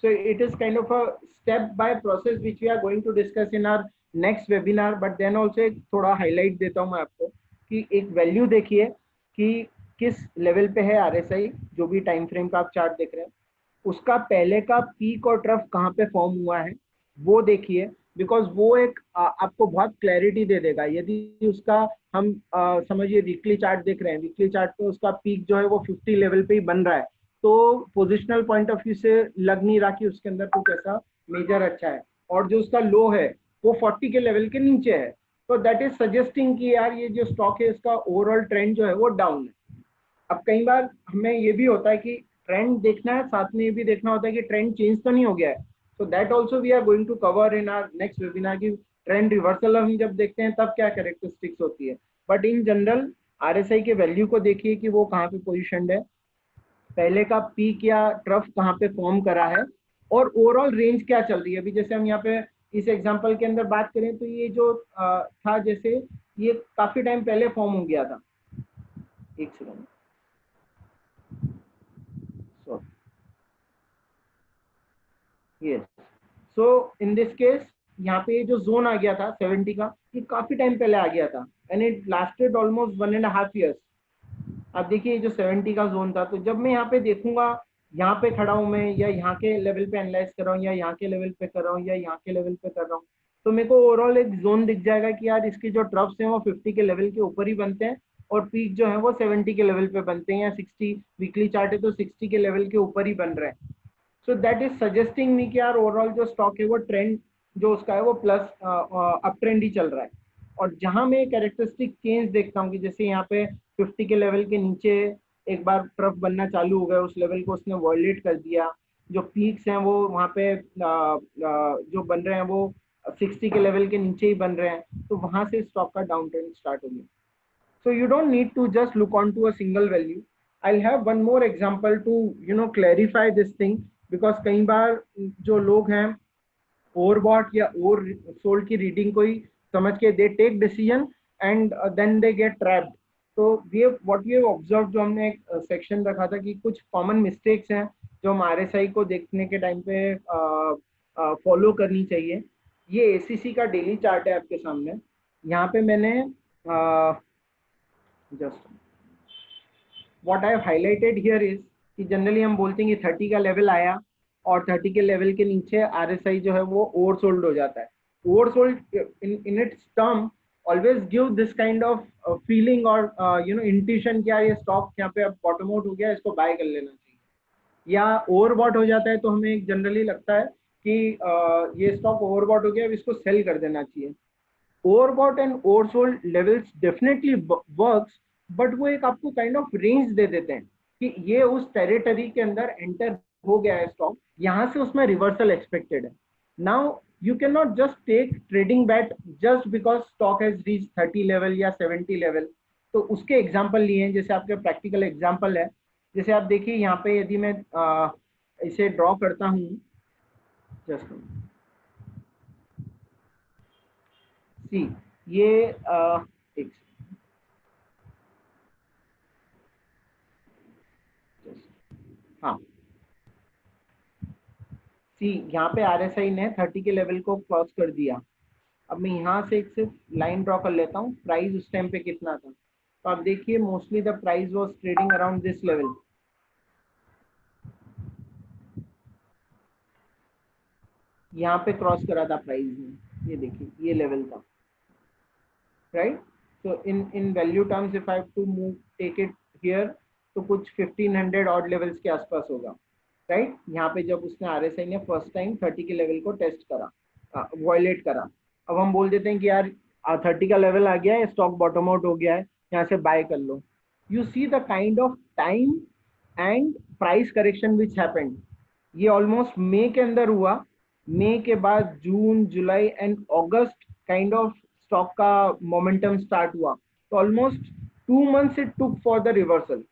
So it is kind of a step by process which we are going to discuss in our next webinar, but then also एक थोड़ा हाईलाइट देता हूँ मैं आपको कि एक वैल्यू देखिए कि किस लेवल पे है आरएसआई, जो भी टाइम फ्रेम का आप चार्ट देख रहे हैं, उसका पहले का पीक और ट्रफ कहाँ पे फॉर्म हुआ है वो देखिए, बिकॉज वो एक आपको बहुत क्लैरिटी दे देगा। यदि उसका हम समझिए वीकली चार्ट देख रहे हैं, वीकली चार्ट पे उसका पीक जो है वो 50 लेवल पे ही बन रहा है, तो पोजिशनल पॉइंट ऑफ व्यू से लग नहीं रहा कि उसके अंदर कुछ ऐसा मेजर अच्छा है। और जो उसका लो है वो 40 के लेवल के नीचे है, तो दैट इज सजेस्टिंग कि यार ये जो स्टॉक है इसका ओवरऑल ट्रेंड जो है वो डाउन है। अब कई बार हमें ये भी होता है कि ट्रेंड देखना है, साथ में ये भी देखना होता है कि ट्रेंड चेंज तो नहीं हो गया है। So that also we are going to cover in our next webinar की ट्रेंड रिवर्सल हम जब देखते हैं तब क्या कैरेक्टरिस्टिक्स होती है। बट इन जनरल आरएसआई के वैल्यू को देखिए कि वो कहाँ पे पोजिशन है, पहले का पीक या ट्रफ कहाँ पे फॉर्म करा है, और ओवरऑल रेंज क्या चल रही है। अभी जैसे हम यहाँ पे इस एग्जांपल के अंदर बात करें तो ये जो था, जैसे ये काफी टाइम पहले फॉर्म हो गया था। एक second, sorry, yes. So in this case यहाँ पे जो जोन आ गया था 70 का, ये काफी टाइम पहले आ गया था and it lasted almost 1.5 years। अब देखिए ये जो 70 का जोन था, तो जब मैं यहाँ पे देखूंगा, यहाँ पे खड़ा हूँ मैं, या यहाँ के लेवल पे एनालाइज कर रहा हूँ, या यहाँ के लेवल पे कर रहा हूँ, या यहाँ के लेवल पे कर रहा हूँ, तो मेरे को ओवरऑल एक जोन दिख जाएगा कि यार इसके जो ट्रफ्स हैं वो 50 के लेवल के ऊपर ही बनते हैं, और पीक जो है वो 70 के लेवल पे बनते हैं, या 60, वीकली चार्ट है तो 60 के लेवल के ऊपर ही बन रहे हैं। सो दैट इज सजेस्टिंग मी कि यार ओवरऑल जो स्टॉक है वो ट्रेंड जो उसका है वो प्लस अप ट्रेंड ही चल रहा है। और जहां मैं कैरेक्टरिस्टिक चेंज देखता हूँ कि जैसे यहाँ पे 50 के लेवल के नीचे एक बार ट्रफ बनना चालू हो गया, उस लेवल को उसने वॉयलेट कर दिया, जो पीक्स हैं वो वहाँ पे जो बन रहे हैं वो 60 के लेवल के नीचे ही बन रहे हैं, तो वहां से स्टॉक का डाउन ट्रेंड स्टार्ट हो गया। So you don't need to just look onto a single value. I'll have one more example to clarify this thing, because कई बार जो लोग हैं ओवरबॉट या ओवर सोल्ड की रीडिंग को ही समझ के they take decision and then they get trapped. तो ये व्हाट वी हैव ऑब्जर्व, जो हमने एक सेक्शन रखा था कि कुछ कॉमन मिस्टेक्स हैं जो हम आरएसआई को देखने के टाइम पे फॉलो करनी चाहिए। ये एसीसी का डेली चार्ट है आपके सामने। यहाँ पे मैंने just what I have highlighted here is कि जनरली हम बोलते हैं कि 30 का लेवल आया और 30 के लेवल के नीचे आरएसआई जो है वो ओवरसोल्ड हो जाता है। Oversold in its term always give this kind of feeling और इंट्यूशन, क्या ये स्टॉक यहाँ पे अब बॉटम आउट हो गया, इसको बाय कर लेना चाहिए। या ओवरबॉट हो जाता है तो हमें जनरली लगता है कि ये स्टॉक ओवरबॉट हो गया, अब इसको सेल कर देना चाहिए। Overbought and oversold levels definitely works, but वो एक आपको काइंड ऑफ रेंज दे देते हैं कि ये उस टेरिटरी के अंदर एंटर हो गया है स्टॉक, यहां से उसमें रिवर्सल एक्सपेक्टेड है। Now you can not just take trading bet just because stock has reach 30 level या 70 लेवल। तो उसके एग्जाम्पल लिए हैं, जैसे आपके प्रैक्टिकल एग्जाम्पल है। जैसे आप देखिए यहाँ पे यदि मैं इसे ड्रॉ करता हूँ, जस्ट सी ये एक हाँ, सी यहाँ पे आरएसआई ने 30 के लेवल को क्रॉस कर दिया। अब मैं यहाँ से एक सिर्फ लाइन ड्रॉ कर लेता हूँ, प्राइस उस टाइम पे कितना था। तो आप देखिए mostly the price was trading around this level. यहाँ पे क्रॉस करा था प्राइस ने, ये देखिए ये लेवल था, right. So in value terms if I have to move take it here, तो कुछ 1500 ऑड लेवल्स के आसपास होगा, राइट। यहाँ पे जब उसने आरएसआई ने फर्स्ट टाइम 30 के लेवल को टेस्ट करा, वॉयलेट करा, अब हम बोल देते हैं कि यार 30 का लेवल आ गया है, स्टॉक बॉटम आउट हो गया है, यहाँ से बाय कर लो। You see the kind of time and price correction which happened. ये ऑलमोस्ट मई के अंदर हुआ, मई के बाद जून जुलाई एंड अगस्त काइंड ऑफ स्टॉक का मोमेंटम स्टार्ट हुआ। तो almost 2 months it took for the reversal.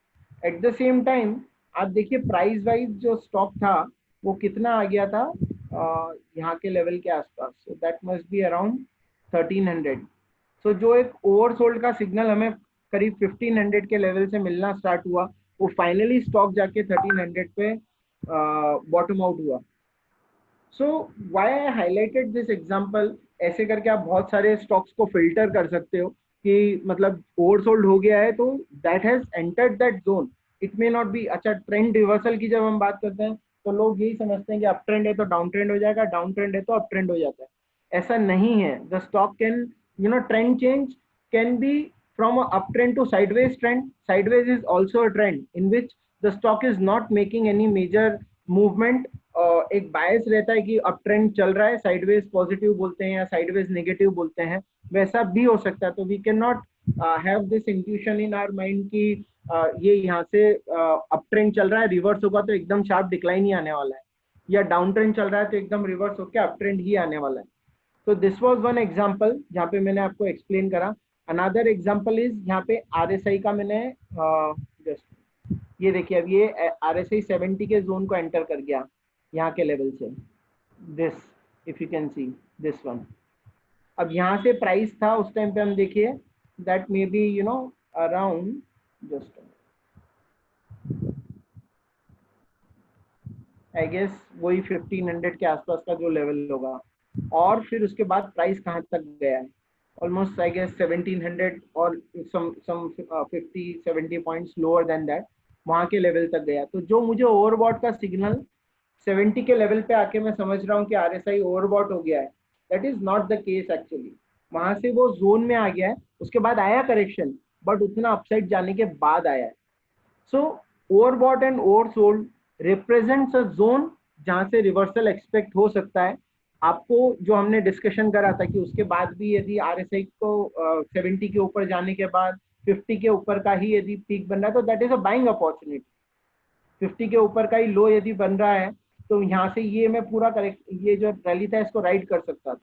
At the same time आप देखिए प्राइस वाइज जो स्टॉक था वो कितना आ गया था यहाँ के लेवल के आसपास, so that must be around 1300। सो जो एक ओवरसोल्ड का सिग्नल हमें करीब 1500 के लेवल से मिलना स्टार्ट हुआ, वो फाइनली स्टॉक जाके 1300 पे बॉटम आउट हुआ। So why I highlighted this example, ऐसे करके आप बहुत सारे स्टॉक्स को फिल्टर कर सकते हो कि मतलब ओवरसोल्ड हो गया है, तो that has entered that zone. It may not be. अच्छा, ट्रेंड रिवर्सल की जब हम बात करते हैं तो लोग यही समझते हैं कि अप ट्रेंड है तो डाउन ट्रेंड हो जाएगा, डाउन ट्रेंड है तो अप ट्रेंड हो जाता है. ऐसा नहीं है. The stock can, trend change can be from a uptrend to sideways trend. Sideways is also a trend in which the stock is not making any major movement. एक बायस रहता है कि अप ट्रेंड चल रहा है, साइडवेज पॉजिटिव बोलते हैं या साइडवेज नेगेटिव बोलते हैं, वैसा भी हो सकता है. तो we can not have this intuition in our mind कि ये यहाँ से अप ट्रेंड चल रहा है, रिवर्स होगा तो एकदम शार्प डिक्लाइन ही आने वाला है, या डाउन ट्रेंड चल रहा है तो एकदम रिवर्स होकर अप ट्रेंड ही आने वाला है. तो दिस वाज वन एग्जांपल जहाँ पे मैंने आपको एक्सप्लेन करा. अनदर एग्जांपल इज यहाँ पे आरएसआई का मैंने जस्ट ये देखिए, अब ये आरएसआई 70 के जोन को एंटर कर गया यहाँ के लेवल से. This, if you can see this one. अब यहाँ से प्राइस था उस टाइम पे, हम देखिए that may be around just I guess वही 1500 के आसपास का जो लेवल होगा. और फिर उसके बाद प्राइस कहाँ तक गया है, ऑलमोस्ट आई गेस 1700 और सम 50-70 पॉइंट्स लोअर देन दैट, वहां के लेवल तक गया. तो जो मुझे ओवरबॉट का सिग्नल 70 के लेवल पे आके मैं समझ रहा हूँ कि आरएसआई ओवरबॉट हो गया है, that is not the case actually. वहां से वो जोन में आ गया है, उसके बाद आया करेक्शन, बट उतना अपसाइड जाने के बाद आया है. So overbought and oversold represents a zone जहां से रिवर्सल एक्सपेक्ट हो सकता है. आपको जो हमने डिस्कशन करा था कि उसके बाद भी यदि आरएसआई को 70 के ऊपर जाने के बाद 50 के ऊपर का ही यदि पीक बन रहा है तो that is a buying opportunity. 50 के ऊपर का ही लो यदि बन रहा है तो यहाँ से ये मैं पूरा करेक्ट, ये जो रैली था इसको राइड कर सकता था.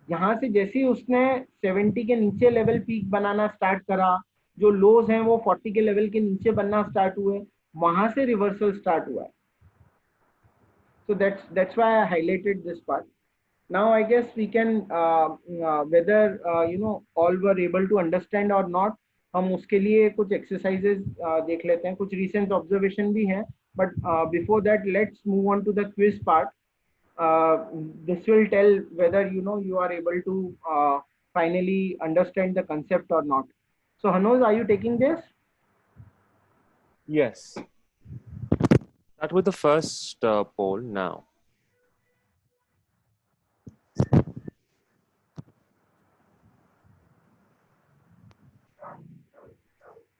यहाँ से जैसे ही उसने 70 के नीचे लेवल पीक बनाना स्टार्ट करा, जो लोज हैं वो 40 के लेवल के नीचे बनना स्टार्ट हुए, वहां से रिवर्सल स्टार्ट हुआ है. So that's why I highlighted this part. Now I guess we can whether all were able to understand or not, हम उसके लिए कुछ exercises देख लेते हैं, कुछ recent observation भी हैं. But before that, let's move on to the quiz part. uh, this will tell whether you are able to finally understand the concept or not. So Hanoz, are you taking this? Yes. Start with the first poll now.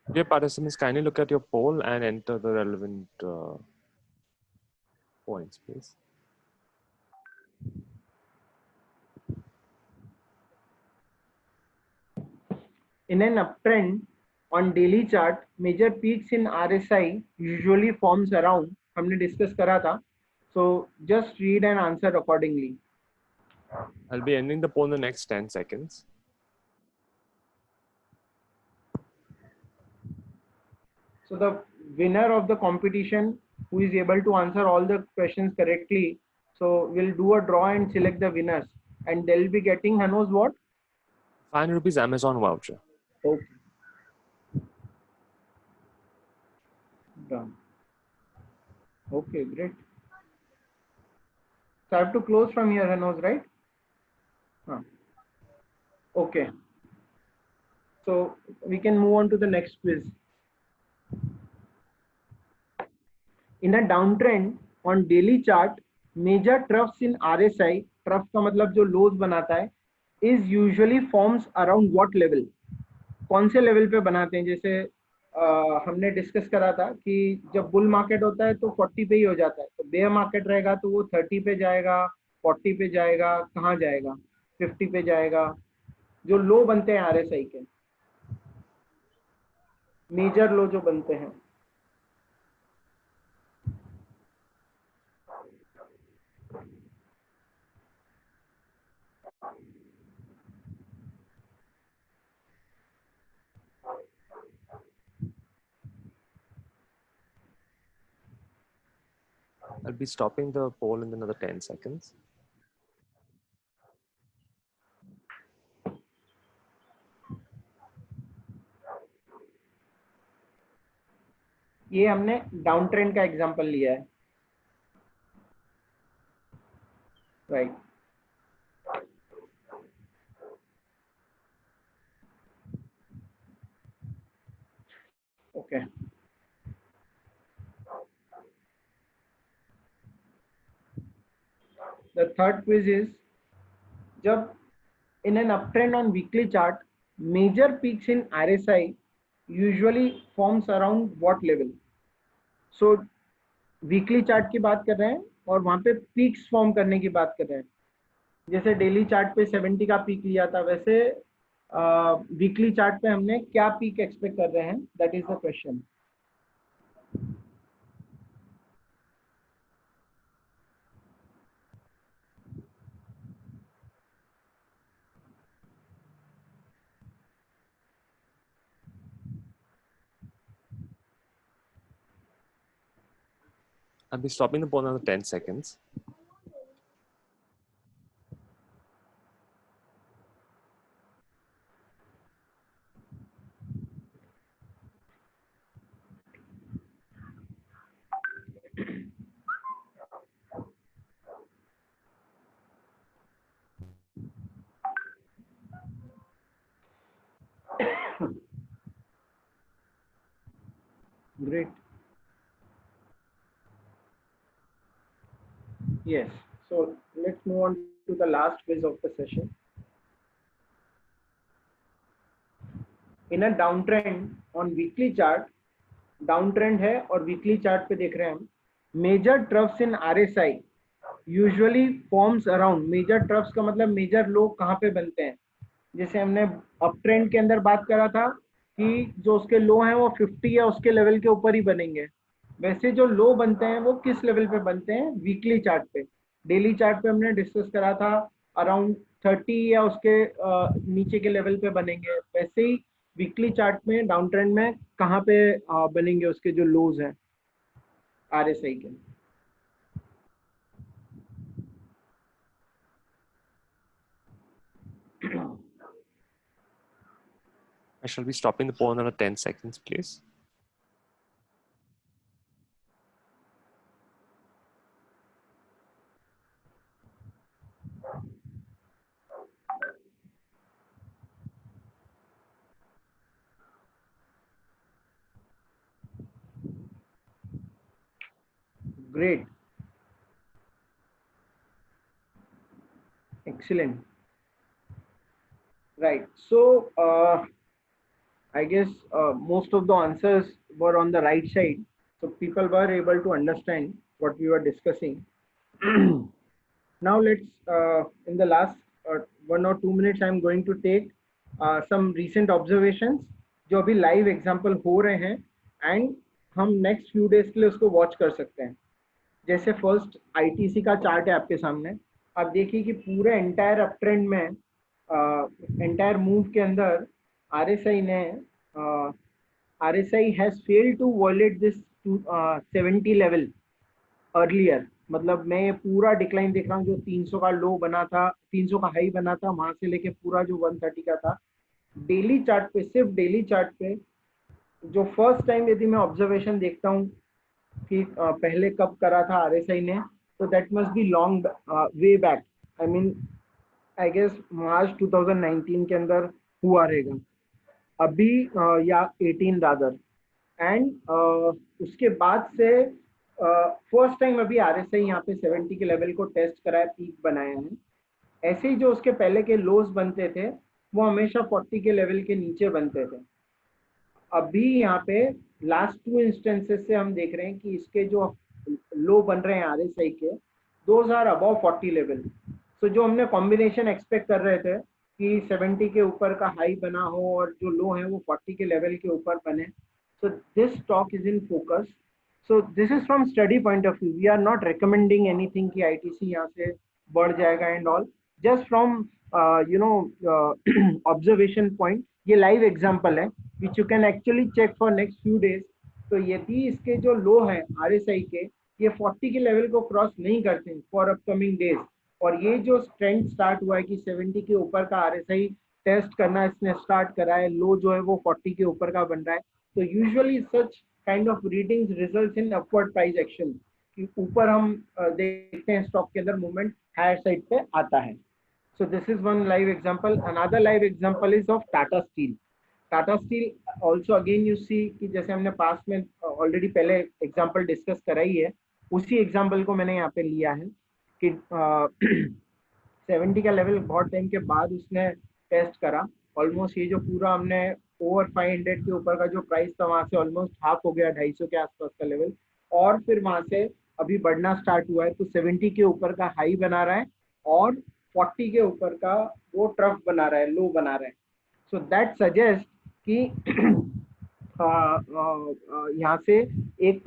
Dear participants, kindly look at your poll and enter the relevant points, please. In an uptrend on daily chart, major peaks in RSI usually forms around, हमने discuss करा था. So just read and answer accordingly. I'll be ending the poll in the next 10 seconds. So the winner of the competition who is able to answer all the questions correctly, so we'll do a draw and select the winners, and they'll be getting Hanos what? 500 rupees Amazon voucher. Okay. Done. Okay, great. So I have to close from here, Hanos, right? Okay. So we can move on to the next quiz. In a downtrend on daily chart, major troughs in RSI, trough का मतलब जो lows बनाता है, is usually forms around what level? कौन से लेवल पे बनाते हैं? जैसे हमने डिस्कस करा था कि जब बुल मार्केट होता है तो 40 पे ही हो जाता है, तो बेयर मार्केट रहेगा तो वो 30 पे जाएगा, 40 पे जाएगा, कहाँ जाएगा, 50 पे जाएगा. जो लो बनते हैं आरएसआई के, मेजर लो जो बनते हैं, I'll be stopping the poll in another 10 seconds. ये हमने डाउन ट्रेंड का एग्जांपल लिया है, right. Okay. The third quiz is, जब in an uptrend on weekly chart, major peaks in RSI usually forms around what level? So weekly chart की बात कर रहे हैं और वहां पे पीक्स फॉर्म करने की बात कर रहे हैं. जैसे डेली चार्ट पे 70 का पीक लिया था, वैसे वीकली चार्ट पे हमने क्या पीक एक्सपेक्ट कर रहे हैं, that is the question. I'll be stopping the poll another 10 seconds. Great. Yes. So let's move on to the last quiz of the session. In a downtrend on weekly chart, downtrend है और weekly chart पे देख रहे हैं हम, major troughs in RSI usually forms around. Major troughs का मतलब major low कहाँ पे बनते हैं. जैसे हमने अपट्रेंड के अंदर बात करा था कि जो उसके लो हैं वो 50 या उसके लेवल के ऊपर ही बनेंगे, वैसे जो लो बनते हैं वो किस लेवल पे बनते हैं, वीकली चार्ट पे. डेली चार्ट पे हमने डिस्कस करा था अराउंड 30 या उसके नीचे के लेवल पे बनेंगे, वैसे ही वीकली चार्ट में डाउन ट्रेंड में कहाँ पे बनेंगे उसके जो लोज हैं RSI के. I shall be stopping the poll another 10 seconds, please. Great. Excellent. Right. So I guess most of the answers were on the right side. So people were able to understand what we were discussing. Now let's, in the last 1 or 2 minutes, I'm going to take some recent observations जो अभी live example हो रहे हैं and हम next few days के लिए उसको watch कर सकते हैं. जैसे फर्स्ट ITC का चार्ट है आपके सामने. आप देखिए कि पूरे एंटायर अपट्रेंड में एंटायर मूव के अंदर RSI has failed to violate this 70 level earlier. मतलब मैं ये पूरा डिक्लाइन देख रहा हूँ, जो 300 का लो बना था, 300 का हाई बना था, वहां से लेके पूरा जो 130 का था, डेली चार्ट पे, सिर्फ डेली चार्ट पे जो फर्स्ट टाइम यदि मैं ऑब्जर्वेशन देखता हूँ कि पहले कब करा था RSI ने, तो that must be long way back. I mean I guess March 2019 के अंदर हुआ रहेगा अभी, या 18 रादर. एंड उसके बाद से फर्स्ट टाइम अभी RSI यहाँ पे 70 के लेवल को टेस्ट कराया, पीक बनाया है. ऐसे ही जो उसके पहले के लोज बनते थे वो हमेशा 40 के लेवल के नीचे बनते थे. अभी यहाँ पे लास्ट 2 इंस्टेंसेस से हम देख रहे हैं कि इसके जो लो बन रहे हैं RSI के, दोज आर अबव 40 लेवल. सो जो हमने कॉम्बिनेशन एक्सपेक्ट कर रहे थे कि 70 के ऊपर का हाई बना हो और जो लो है वो 40 के लेवल के ऊपर बने, so this stock is in focus. So this is from study point of view. We are not recommending anything कि ITC यहाँ से बढ़ जाएगा and all, just from observation point. ये लाइव एग्जाम्पल है which you can actually check for next few days. तो यदि इसके जो लो है RSI के, ये 40 के लेवल को क्रॉस नहीं करते फॉर अपकमिंग डेज, और ये जो ट्रेंड स्टार्ट हुआ है कि 70 के ऊपर का RSI टेस्ट करना इसने स्टार्ट करा है, लो जो है वो 40 के ऊपर का बन रहा है, तो usually such kind of readings results in upward price action, कि ऊपर हम देखते हैं स्टॉक के अंदर मूवमेंट हायर साइड पे आता है. So this is one live example. Another live example is of Tata Steel. Tata Steel also again you see कि जैसे हमने पास में ऑलरेडी पहले एग्जांपल डिस्कस करा ही है, उसी एग्जांपल को मैंने यहाँ पे लिया है कि 70 का लेवल बहुत टाइम के बाद उसने टेस्ट करा। ऑलमोस्ट ये जो पूरा हमने ओवर 500 के ऊपर का जो प्राइस था वहां से ऑलमोस्ट हाफ हो गया, 250 के आसपास का लेवल, और फिर वहां से अभी बढ़ना स्टार्ट हुआ है, तो 70 के ऊपर का हाई बना रहा है और 40 के ऊपर का वो ट्रफ बना रहा है, लो बना रहा है। सो दैट सजेस्ट कि यहाँ से एक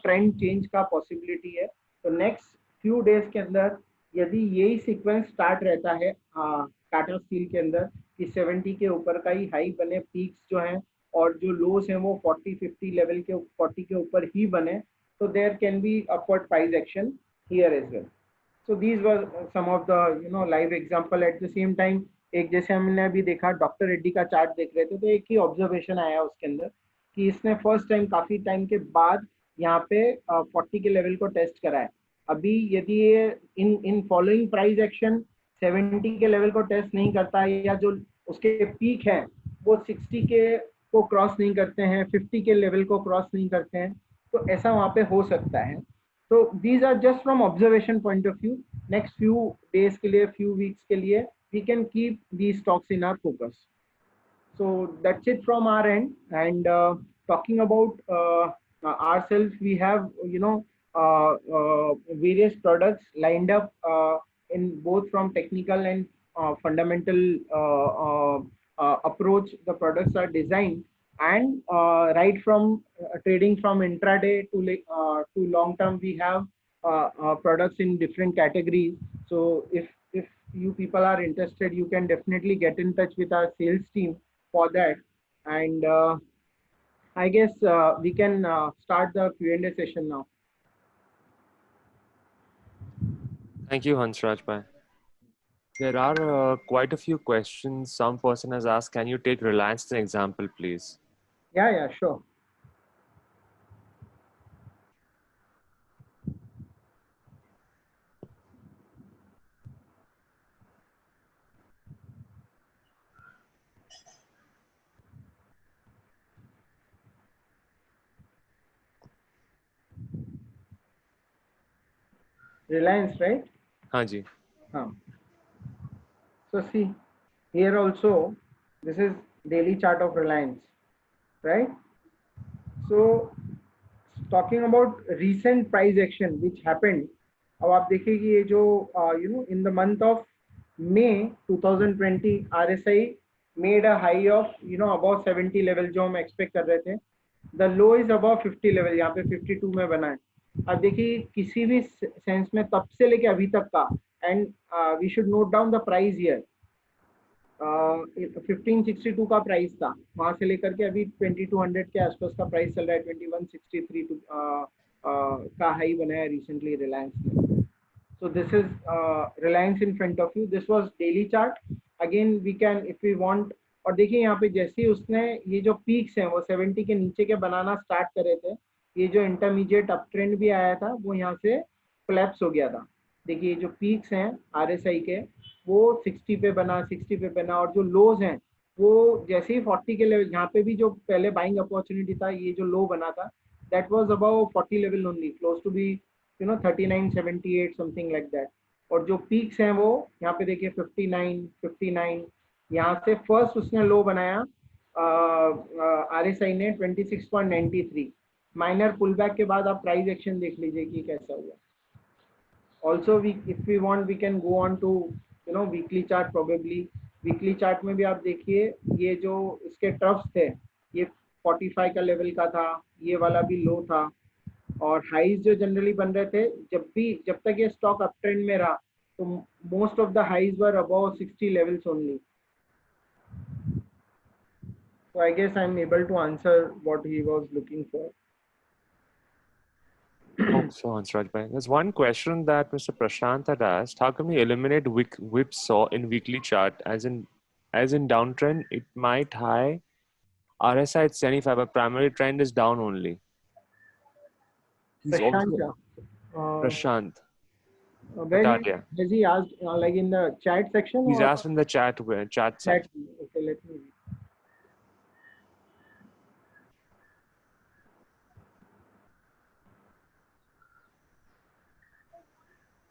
ट्रेंड चेंज का पॉसिबिलिटी है। तो नेक्स्ट फ्यू डेज के अंदर यदि यही सीक्वेंस स्टार्ट रहता है टाटा स्टील के अंदर कि 70 के ऊपर का ही हाई बने, पीक्स जो हैं और जो लोस हैं वो 40-50 लेवल के 40 के ऊपर ही बने, तो there can be upward price action here as well. So these were some of the live example at the same time। एक जैसे हमने अभी देखा डॉक्टर रेड्डी का चार्ट देख रहे थे, तो एक ही ऑब्जर्वेशन आया उसके अंदर कि इसने फर्स्ट टाइम काफी टाइम के बाद यहाँ पे 40 के लेवल को टेस्ट करा है। अभी यदि ये इन इन फॉलोइंग प्राइस एक्शन 70 के लेवल को टेस्ट नहीं करता है या जो उसके पीक है वो 60 के को क्रॉस नहीं करते हैं, 50 के लेवल को क्रॉस नहीं करते हैं, तो ऐसा वहां पे हो सकता है। तो these are just from observation point of view। next few days के लिए, few weeks के लिए we can keep these stocks in our focus। so that's it from our end। and talking about ourselves, we have various products lined up in both from technical and fundamental approach the products are designed, and right from trading from intraday to long term, we have products in different categories। so if you people are interested, you can definitely get in touch with our sales team for that। and I guess we can start the Q&A session now। Thank you, Hansraj bhai. There are quite a few questions. Some person has asked, can you take Reliance as an example, please? Yeah, sure। Reliance, right? हाँ जी. So see, here also, this is daily chart of Reliance, right? So talking about recent price action which happened, अब आप देखिए कि ये जो in the month of May 2020 RSI made a high of above 70 level जो हम expect कर रहे थे। The low is above 50 level, यहाँ पे 52 में बना है। अब देखिए किसी भी सेंस में तब से लेके अभी तक का, and we should note down the price here. 1562 का प्राइस था, वहां से लेकर के अभी 2200 के आसपास का प्राइस चल रहा है। 2163 का हाई बनाया रिसेंटली रिलायंस ने। so this is Reliance in front of you। this was daily chart। again we can if we want, और देखिए यहाँ पे जैसे ही उसने ये जो पीक्स हैं वो 70 के नीचे के बनाना स्टार्ट करे थे, ये जो इंटरमीडिएट अप ट्रेंड भी आया था वो यहाँ से कोलैप्स हो गया था। देखिए जो पीक्स हैं RSI के वो 60 पे बना, 60 पे बना, और जो लोज हैं वो जैसे ही 40 के लेवल, यहाँ पे भी जो पहले बाइंग अपॉर्चुनिटी था, ये जो लो बना था that was about 40 level only, close to be 3978 something like that. और जो पीक्स हैं वो यहाँ पे देखिए 59 यहाँ से फर्स्ट उसने लो बनाया RSI ने 26.93। माइनर पुल बैक के बाद आप प्राइस एक्शन देख लीजिए कि कैसा हुआ। also if we want we can go on to weekly chart probably। Weekly chart में भी आप देखिए ये जो इसके ट्रफ्स थे, ये 45 का लेवल का था, ये वाला भी लो था, और हाइज जो जनरली बन रहे थे जब तक ये स्टॉक अप ट्रेंड में रहा, तो most of the highs were above 60 levels only. so I guess I'm able to answer what he was looking for। Hope so, Hansraj bhai. There's one question that Mr. Prashant had asked. How can we eliminate whipsaw in weekly chart? As in downtrend, it might high RSI at 75, but primary trend is down only. He's Prashant, Prashant. where has he asked, like in the chat section? He's asked in the chat section. Okay, let me read।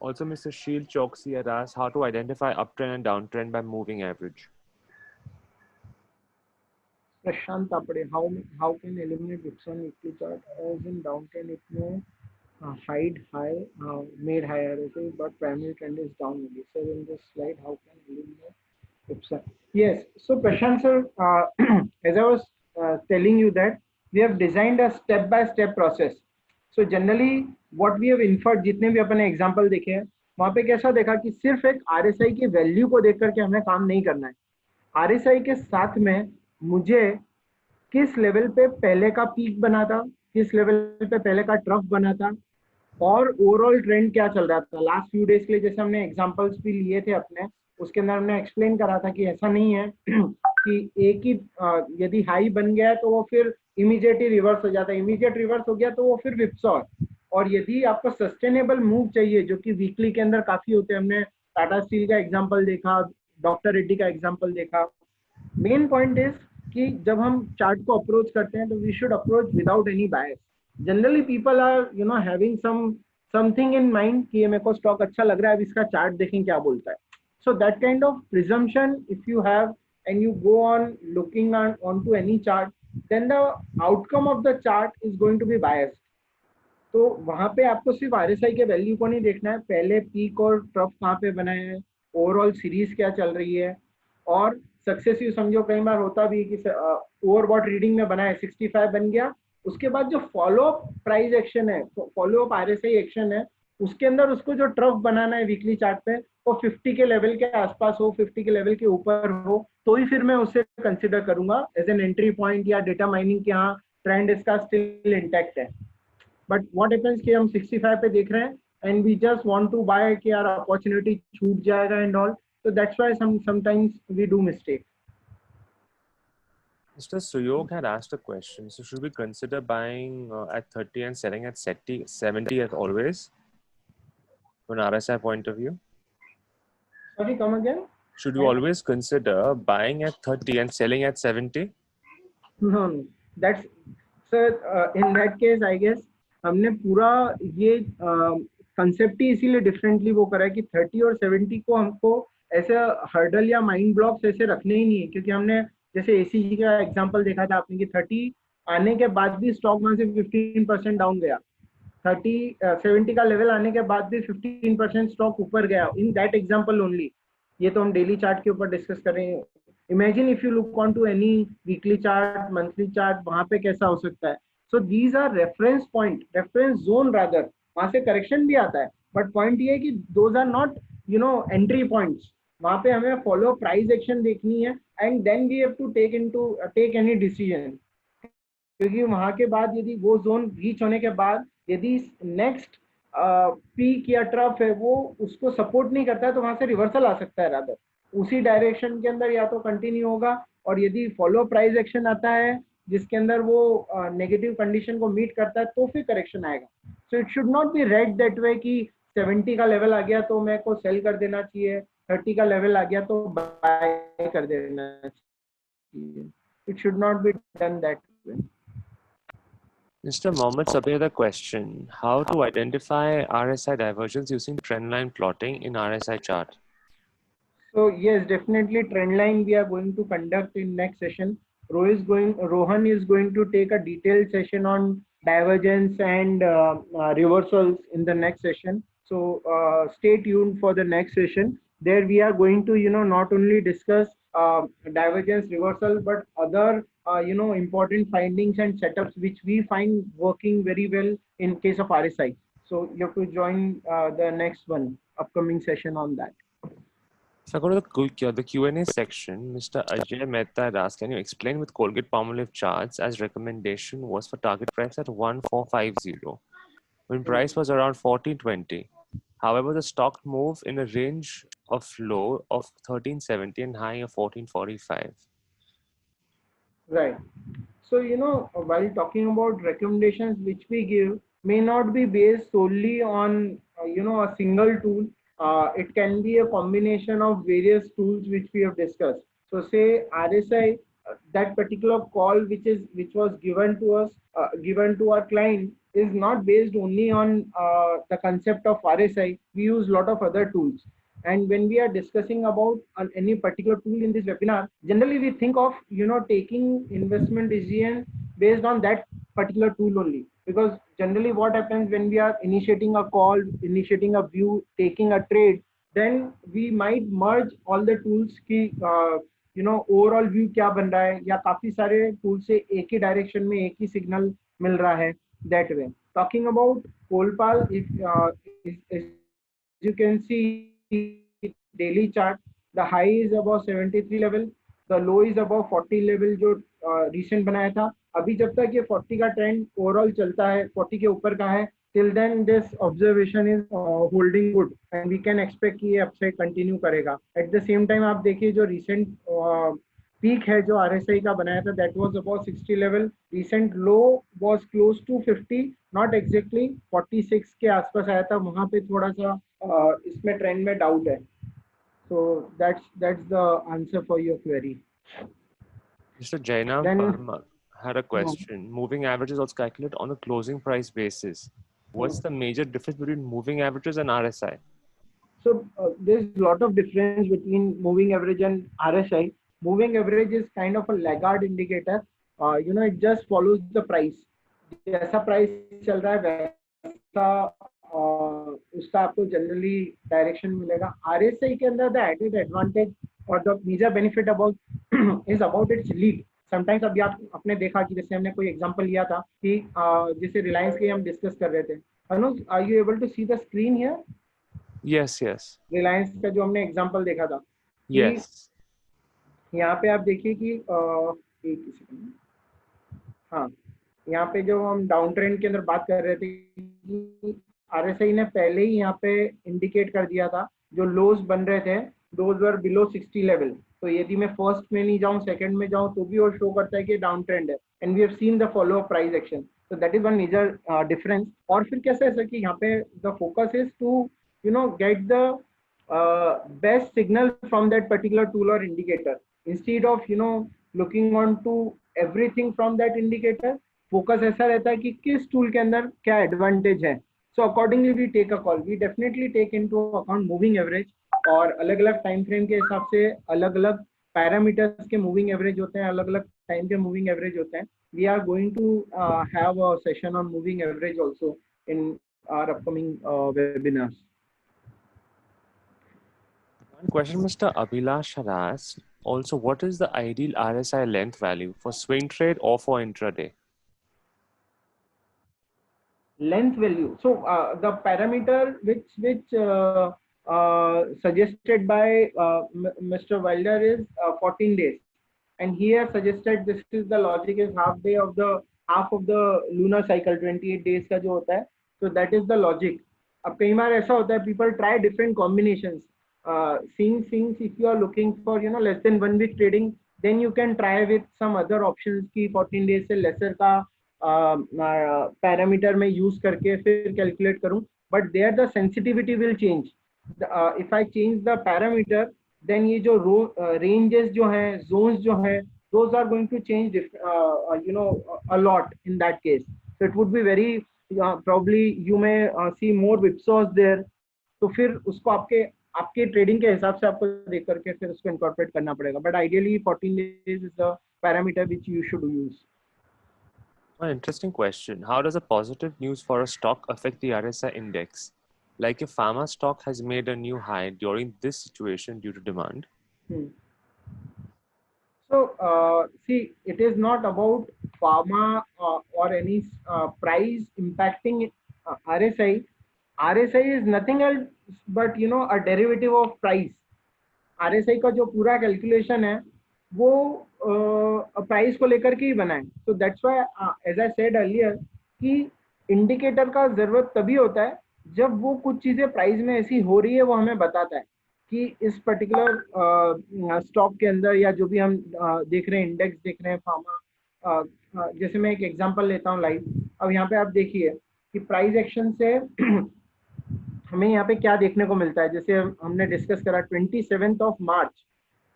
Also, Mr. Sheel Choksi had asked how to identify uptrend and downtrend by moving average. Prashant Tapade, how can eliminate Dixon weekly chart as in downtrend it may hide high, made higher, okay, but primary trend is down only. So in this slide, how can eliminate Ipsa? Yes. So Prashant sir, as I was telling you that we have designed a step-by-step process. So generally, what we have inferred, जितने भी अपने एग्जाम्पल देखे हैं, वहां पे कैसा देखा कि सिर्फ एक RSI की वैल्यू को देख करके हमें काम नहीं करना है. RSI के साथ में मुझे किस लेवल पे पहले का पीक बना था, किस लेवल पे पहले का ट्रफ बना था, और ओवरऑल ट्रेंड क्या चल रहा था लास्ट फ्यू डेज के लिए. जैसे हमने एग्जांपल्स भी लिए थे अपने, उसके अंदर हमने एक्सप्लेन करा था कि ऐसा नहीं है कि एक ही यदि हाई बन गया है तो वो फिर इमीडिएट ही रिवर्स हो जाता है. इमीडिएट रिवर्स हो गया तो वो फिर विपसॉर. और यदि आपको सस्टेनेबल मूव चाहिए, जो कि वीकली के अंदर काफी होते हैं, हमने टाटा स्टील का एग्जाम्पल देखा, डॉक्टर रेड्डी का एग्जाम्पल देखा. मेन पॉइंट इज कि जब हम चार्ट को अप्रोच करते हैं तो we should approach without any bias. Generally people are having something in mind कि ये मेरे को स्टॉक अच्छा लग रहा है, अब इसका चार्ट देखें क्या बोलता है. So that kind of presumption if you have and you go on looking on to any chart, then the outcome of the chart is going to be biased. तो वहां पे आपको सिर्फ RSI के वैल्यू को नहीं देखना है, पहले पीक और ट्रफ कहाँ पे बनाए हैं, ओवरऑल सीरीज क्या चल रही है. और सक्सेसिव समझो कई बार होता भी कि ओवरबॉट रीडिंग में बना है 65 बन गया, उसके बाद जो फॉलो अप प्राइस एक्शन है, फॉलो अप RSI एक्शन है, उसके अंदर उसको जो ट्रफ बनाना है वीकली चार्ट पे वो 50 के लेवल के आसपास हो, 50 के लेवल के ऊपर हो, तो ही फिर मैं उसे कंसिडर करूंगा एज एन एंट्री पॉइंट या डेटा माइनिंग कि हाँ ट्रेंड इसका स्टिल इंटैक्ट है. बट व्हाट हैपेंस कि हम 65 पे देख रहे हैं and we just want to buy कि यार अपॉर्चुनिटी छूट जाएगा and all. So that's why sometimes we do mistake. Mr. Suyog had asked a question. So should we consider buying at 30 and selling at 70 as always from an RSI point of view? Sorry, come again? Should we always consider buying at 30 and selling at 70? No. That's so in that case I guess हमने पूरा ये कंसेप्ट ही इसीलिए डिफरेंटली वो करा है कि 30 और 70 को हमको ऐसे हर्डल या माइंड ब्लॉक्स ऐसे रखने ही नहीं है. क्योंकि हमने जैसे ACG का एग्जांपल देखा था आपने कि 30 आने के बाद भी स्टॉक वहां से 15% डाउन गया, 70 का लेवल आने के बाद भी 15% स्टॉक ऊपर गया इन दैट एग्जांपल ओनली. ये तो हम डेली चार्ट के ऊपर डिस्कस कर रहे हैं. Imagine if you look on to any weekly chart, monthly chart, वहां पे कैसा हो सकता है. So these are reference point, reference zone rather, वहां से करेक्शन भी आता है. बट पॉइंट ये है कि those are not entry points. वहां पे हमें फॉलो प्राइस एक्शन देखनी है and then we have to take any decision. क्योंकि वहां के बाद यदि वो जोन रीच होने के बाद यदि नेक्स्ट पीक या ट्रफ है वो उसको सपोर्ट नहीं करता है तो वहां से रिवर्सल आ सकता है रादर. उसी डायरेक्शन के अंदर या तो कंटिन्यू होगा, और यदि फॉलो प्राइस एक्शन आता है जिसके अंदर वो नेगेटिव कंडीशन को मीट करता है तो फिर करेक्शन आएगा. So it should not be read that way कि 70 का लेवल आ गया तो मेरे को सेल कर देना चाहिए, 30 का लेवल आ गया तो बाय कर देना चाहिए. It should not be done that way. Mr. Mohammed Sabir had a question. How to identify RSI divergence using trendline plotting in RSI chart? So yes, definitely trend line we are going to conduct in next session. Rohan is going to take a detailed session on divergence and reversals in the next session. So stay tuned for the next session. There we are going to not only discuss divergence, reversal, but other important findings and setups which we find working very well in case of RSI. So you have to join the next one upcoming session on that. So I go to the Q&A section. Mr. Ajay Mehta had asked, can you explain with Colgate-Palmolive charts as recommendation was for target price at 1450 when price was around 1420. However, the stock moved in a range of low of 1370 and high of 1445. Right. So, while talking about recommendations which we give may not be based solely on, a single tool. It can be a combination of various tools which we have discussed. So say RSI, that particular call which was given to us, given to our client, is not based only on the concept of RSI. We use a lot of other tools. And when we are discussing about any particular tool in this webinar, generally we think of taking investment decision based on that particular tool only. Because generally what happens when we are initiating a call, initiating a view, taking a trade, then we might merge all the tools की ओवरऑल व्यू क्या बन रहा है, या काफी सारे टूल से एक ही डायरेक्शन में एक ही सिग्नल मिल रहा है. That way, talking about Colpal, if you can see daily chart, the high is above 73 level, the low is above 40 level जो recent बनाया था. अभी जब तक ये 40 का ट्रेंड ओवरऑल चलता है, 40 के ऊपर का है, till then this observation is holding good and we can expect कि ये अपसाइड कंटिन्यू करेगा. At the same time आप देखिए जो recent पीक है जो RSI का बनाया था, that was about 60 level. Recent low was close to 50, not exactly 46 के आसपास आया था. वहां पे थोड़ा सा इसमें ट्रेंड में डाउट है. So that's the answer for your query. Mr. Jainam Then Parmar had a question. Moving averages also calculate on a closing price basis. What's the major difference between moving averages and RSI? So there's a lot of difference between moving average and RSI. Moving average is kind of a laggard indicator. It just follows the price. जैसा प्राइस चल रहा है वैसा उसका आपको जनरली डायरेक्शन मिलेगा. RSI के अंदर द एडेड एडवांटेज और the major benefit about is about its lead. Sometimes अभी आपने देखा कि जैसे हमने कोई एग्जांपल लिया था कि जैसे रिलायंस के हम डिस्कस कर रहे थे. Anuj, are you able to see the screen here? Yes, yes. Reliance का जो हमने एग्जांपल देखा था. Yes. यहाँ पे आप देखिए कि एक ही सेकंड. हाँ, यहाँ पे जो हम डाउन ट्रेंड के अंदर बात कर रहे थे कि RSI ने पहले ही यहाँ पे इंडिकेट कर दिया था जो लोज बन रहे थे दोज वर बिलो 60 लेवल. तो यदि मैं फर्स्ट में नहीं जाऊँ, सेकंड में जाऊँ, तो भी वो शो करता है कि डाउन ट्रेंड है. And we have seen the follow up price action. so that is one major difference. और फिर कैसे है सर कि यहाँ पे the focus is to get the best signal from that particular tool or indicator instead of looking on to everything from that indicator. Focus ऐसा रहता है कि किस टूल के अंदर क्या एडवांटेज है. So accordingly we take a call. We definitely take into account moving average, और अलग अलग टाइम फ्रेम के हिसाब से अलग अलग पैरामीटर्स के मूविंग एवरेज होते हैं, अलग अलग टाइम के मूविंग एवरेज होते हैं. We are going to have a session on moving average also in our upcoming webinars. One question Mr. Abhilash had asked, also, what is the ideal RSI length value for swing trade or for intraday? Length value. So the parameter which suggested by Mr. Wilder is 14 days. And he has suggested this is the logic is half of the lunar cycle, 28 days का जो होता है. So that is the logic. अब कई बार ऐसा होता है people try different combinations. Since if you are looking for less than 1 week trading, then you can try with some other options की 14 days से lesser का पैरामीटर में यूज करके फिर कैलकुलेट करूं. But there the sensitivity will change. If I change the parameter, then ये जो रेंजेस जो हैं, जोन्स जो हैं, those are going to change a lot in that case. So it would be very probably you may see more whipsaws there. तो फिर उसको आपके ट्रेडिंग के हिसाब से आपको देख करके फिर उसको इनकॉर्पोरेट करना पड़ेगा. But ideally 14 days is the parameter which you should use. An interesting question. How does a positive news for a stock affect the RSI index? Like if pharma stock has made a new high during this situation due to demand? So see, it is not about pharma or any price impacting RSI. RSI is nothing else but a derivative of price. RSI का जो पूरा कैलकुलेशन है वो प्राइस को लेकर के ही बना है. So that's why as I said earlier कि इंडिकेटर का जरूरत तभी होता है जब वो कुछ चीजें प्राइस में ऐसी हो रही है, वो हमें बताता है कि इस पर्टिकुलर स्टॉक के अंदर या जो भी हम देख रहे हैं, इंडेक्स देख रहे हैं फार्मा. जैसे मैं एक एग्जांपल लेता हूँ लाइव. अब यहाँ पे आप देखिए कि प्राइस एक्शन से हमें यहाँ पे क्या देखने को मिलता है. जैसे हमने डिस्कस करा 27th of March,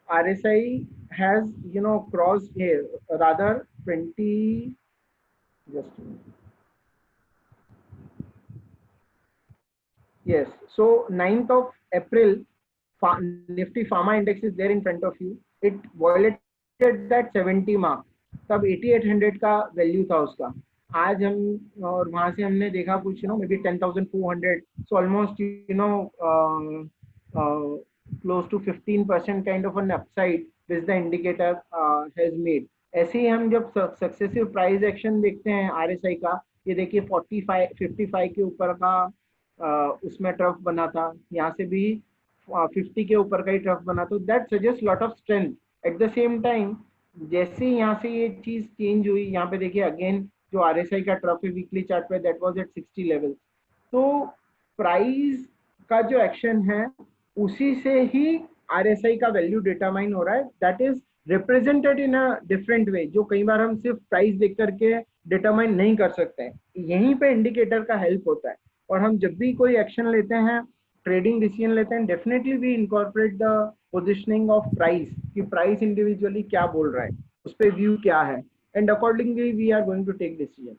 RSI has crossed here rather 20 just Yes. So 9th of April, Nifty Pharma Index is there in front of you. It violated that 70 mark. तब 8800 का वैल्यू था उसका. आज हम और वहां से हमने देखा कुछ may be 10,400. So almost close to 15% kind of an upside which the indicator has made. ऐसे ही हम जब सक्सेसिव प्राइस एक्शन देखते हैं RSI का, ये देखिए 45 55 के ऊपर का उसमें ट्रफ बना था, यहाँ से भी 50 के ऊपर का ही ट्रफ बना, तो that suggest lot of strength. Eight the same time जैसे यहाँ से ये चीज चेंज हुई, यहाँ पे देखिए अगेन जो RSI का ट्रफ है वीकली चार्ट पे, दैट वाज एट 60 लेवल. तो प्राइस का जो एक्शन है उसी से ही RSI का वैल्यू डिटरमाइन हो रहा है. That is represented in a different way, जो कई बार हम सिर्फ प्राइस देख करके डिटरमाइन नहीं कर सकते हैं. यहीं पे इंडिकेटर का हेल्प होता है. और हम जब भी कोई एक्शन लेते हैं, ट्रेडिंग डिसीजन लेते हैं, definitely we incorporate the positioning of price, कि प्राइस इंडिविजुअली क्या बोल रहा है, उस पर व्यू क्या है, and accordingly we are going to take decision.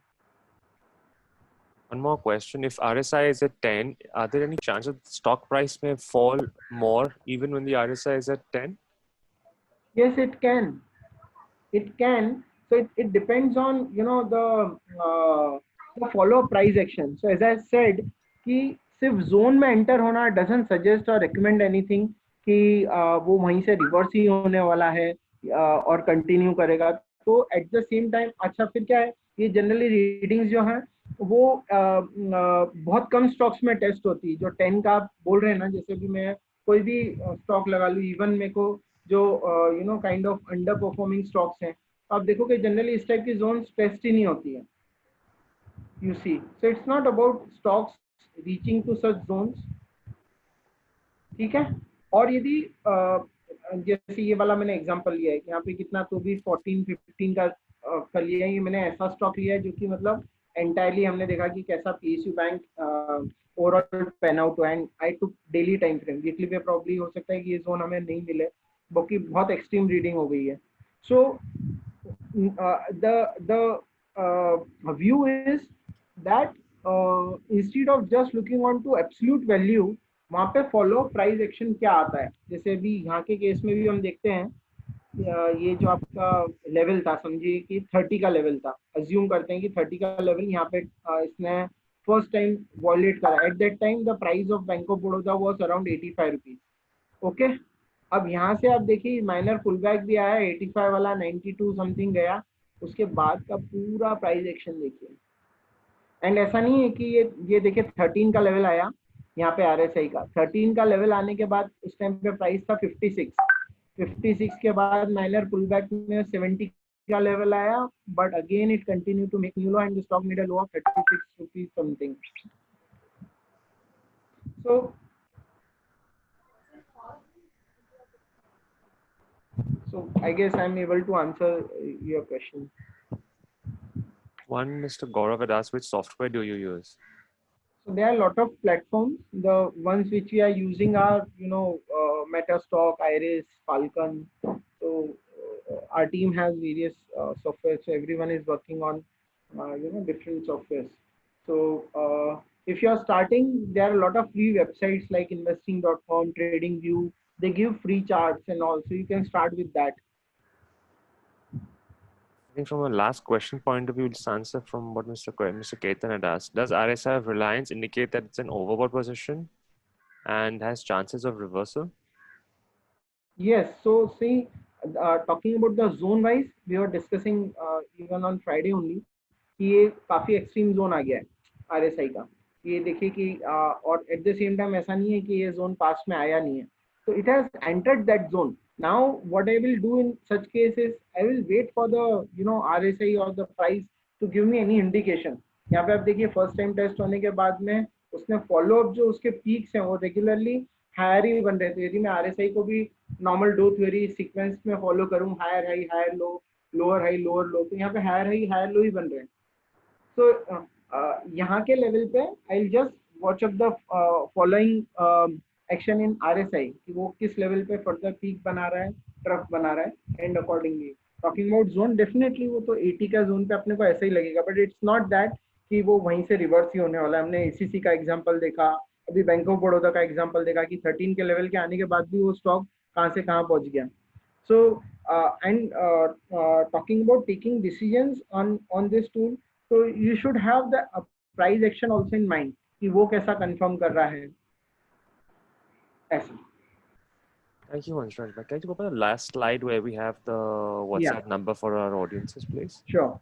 One more question. If RSI is at 10, are there any chances the stock price may fall more even when the RSI is at 10? Yes, it can. It can. So it depends on the follow price action. So as I said कि सिर्फ जोन में एंटर होना डजंट सजेस्ट और रिकमेंड एनीथिंग कि वो वहीं से रिवर्स ही होने वाला है और कंटिन्यू करेगा. तो एट द सेम टाइम अच्छा फिर क्या है, ये जनरली रीडिंग्स जो हैं वो बहुत कम स्टॉक्स में टेस्ट होती है. जो 10 का आप बोल रहे हैं ना, जैसे भी मैं कोई भी स्टॉक लगा लूँ, इवन मेरे को जो kind of under performing stocks हैं, आप देखो कि जनरली इस टाइप की जोन टेस्ट ही नहीं होती है. You see, so it's not about stocks reaching to such zones. ठीक है. और यदि जैसे ये वाला मैंने एग्जांपल लिया है, यहाँ पे कितना तो भी 14-15 का कर लिया है, ये मैंने ऐसा स्टॉक लिया है जो कि मतलब एंटायरली हमने देखा कि कैसा PSU bank overall pan out हुआ. And I took daily time frame. Weekly पे प्रॉब्ली हो सकता है कि ये जोन हमें नहीं मिले, बाकी बहुत एक्सट्रीम रीडिंग हो गई है. सो the view is that instead of just looking on to absolute value, वहाँ पे फॉलो प्राइस एक्शन क्या आता है. जैसे अभी यहाँ के केस में भी हम देखते हैं, ये जो आपका लेवल था, समझिए कि 30 का लेवल था, अज्यूम करते हैं कि 30 का लेवल यहाँ पे इसने फर्स्ट टाइम वॉलेट करा. At that time the price of bank of Baroda was around 85 rupees. Okay. अब यहाँ से आप देखिए माइनर पुल बैक भी आया, 85 वाला 92 समथिंग गया, उसके बाद का पूरा प्राइस एक्शन देखिए. एंड ऐसा नहीं है कि ये देखिए 13 का लेवल आया यहाँ पे RSI का, 13 का लेवल आने के बाद उस टाइम पे प्राइस था 56 के बाद माइनर पुल बैक में 70 का लेवल आया, but again it continue to make new low and the stock made a low of 36 rupees something. So I guess I'm able to answer your question. One Mr. Gaurav had asked, which software do you use? So there are a lot of platforms. The ones which we are using are, Metastock, Iris, Falcon. So our team has various software. So everyone is working on, different softwares. So if you are starting, there are a lot of free websites like investing.com, TradingView. They give free charts and all. So you can start with that. I think from a last question point of view, let's answer from what Mr. Ketan had asked. Does RSI of Reliance indicate that it's an overbought position and has chances of reversal? Yes. So see, talking about the zone wise, we were discussing even on Friday only कि ये काफी एक्सट्रीम जोन आ गया है RSI का. ये देखिए कि और एट द सेम टाइम ऐसा नहीं है कि ये जोन पास्ट में आया नहीं है. So it has entered that zone. Now what I will do in such cases, I will wait for the RSI or the price to give me any indication. यहाँ पे आप देखिए फर्स्ट टाइम टेस्ट होने के बाद में उसने फॉलो अप जो उसके पीक्स हैं वो रेगुलरली हायर ही बन रहे थे. यदि मैं RSI को भी नॉर्मल डो थ्योरी सीक्वेंस में फॉलो करूँ, higher high higher low, lower high lower low, तो यहाँ पे हायर हाई हायर लो ही बन रहे हैं. तो यहाँ के लेवल पे I will just watch up the following action in RSI कि वो किस लेवल पे फर्दर पीक बना रहा है, ट्रफ बना रहा है, and accordingly talking about zone, definitely वो तो 80 का जोन पे अपने को ऐसा ही लगेगा, बट इट्स नॉट दैट कि वो वहीं से रिवर्स ही होने वाला है. हमने ACC का एग्जांपल देखा, अभी बैंक ऑफ बड़ौदा का एग्जांपल देखा कि 13 के लेवल के आने के बाद भी वो स्टॉक कहाँ से कहाँ पहुंच गया. So and talking about taking decisions on this tool, so you should have the price action also in mind कि वो कैसा confirm कर रहा है ऐसा. Thank you, Anshul. Can you go to the last slide where we have the WhatsApp number for our audiences, please? Sure.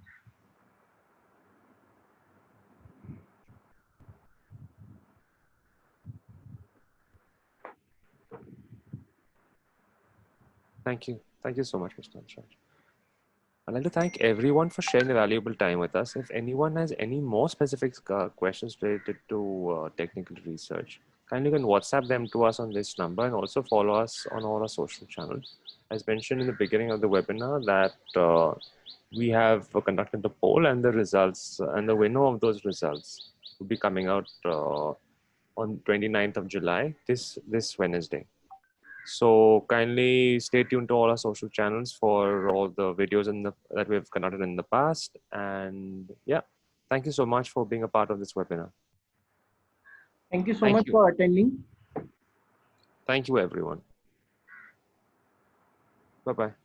Thank you. Thank you so much, Mr. Anshul. I'd like to thank everyone for sharing the valuable time with us. If anyone has any more specific questions related to technical research, kindly you can WhatsApp them to us on this number and also follow us on all our social channels. As mentioned in the beginning of the webinar that we have conducted a poll and the results and the winner of those results will be coming out on 29th of July, this Wednesday. So kindly stay tuned to all our social channels for all the videos that we've conducted in the past. And yeah, thank you so much for being a part of this webinar. Thank you so much for attending. Thank you, everyone. Bye-bye.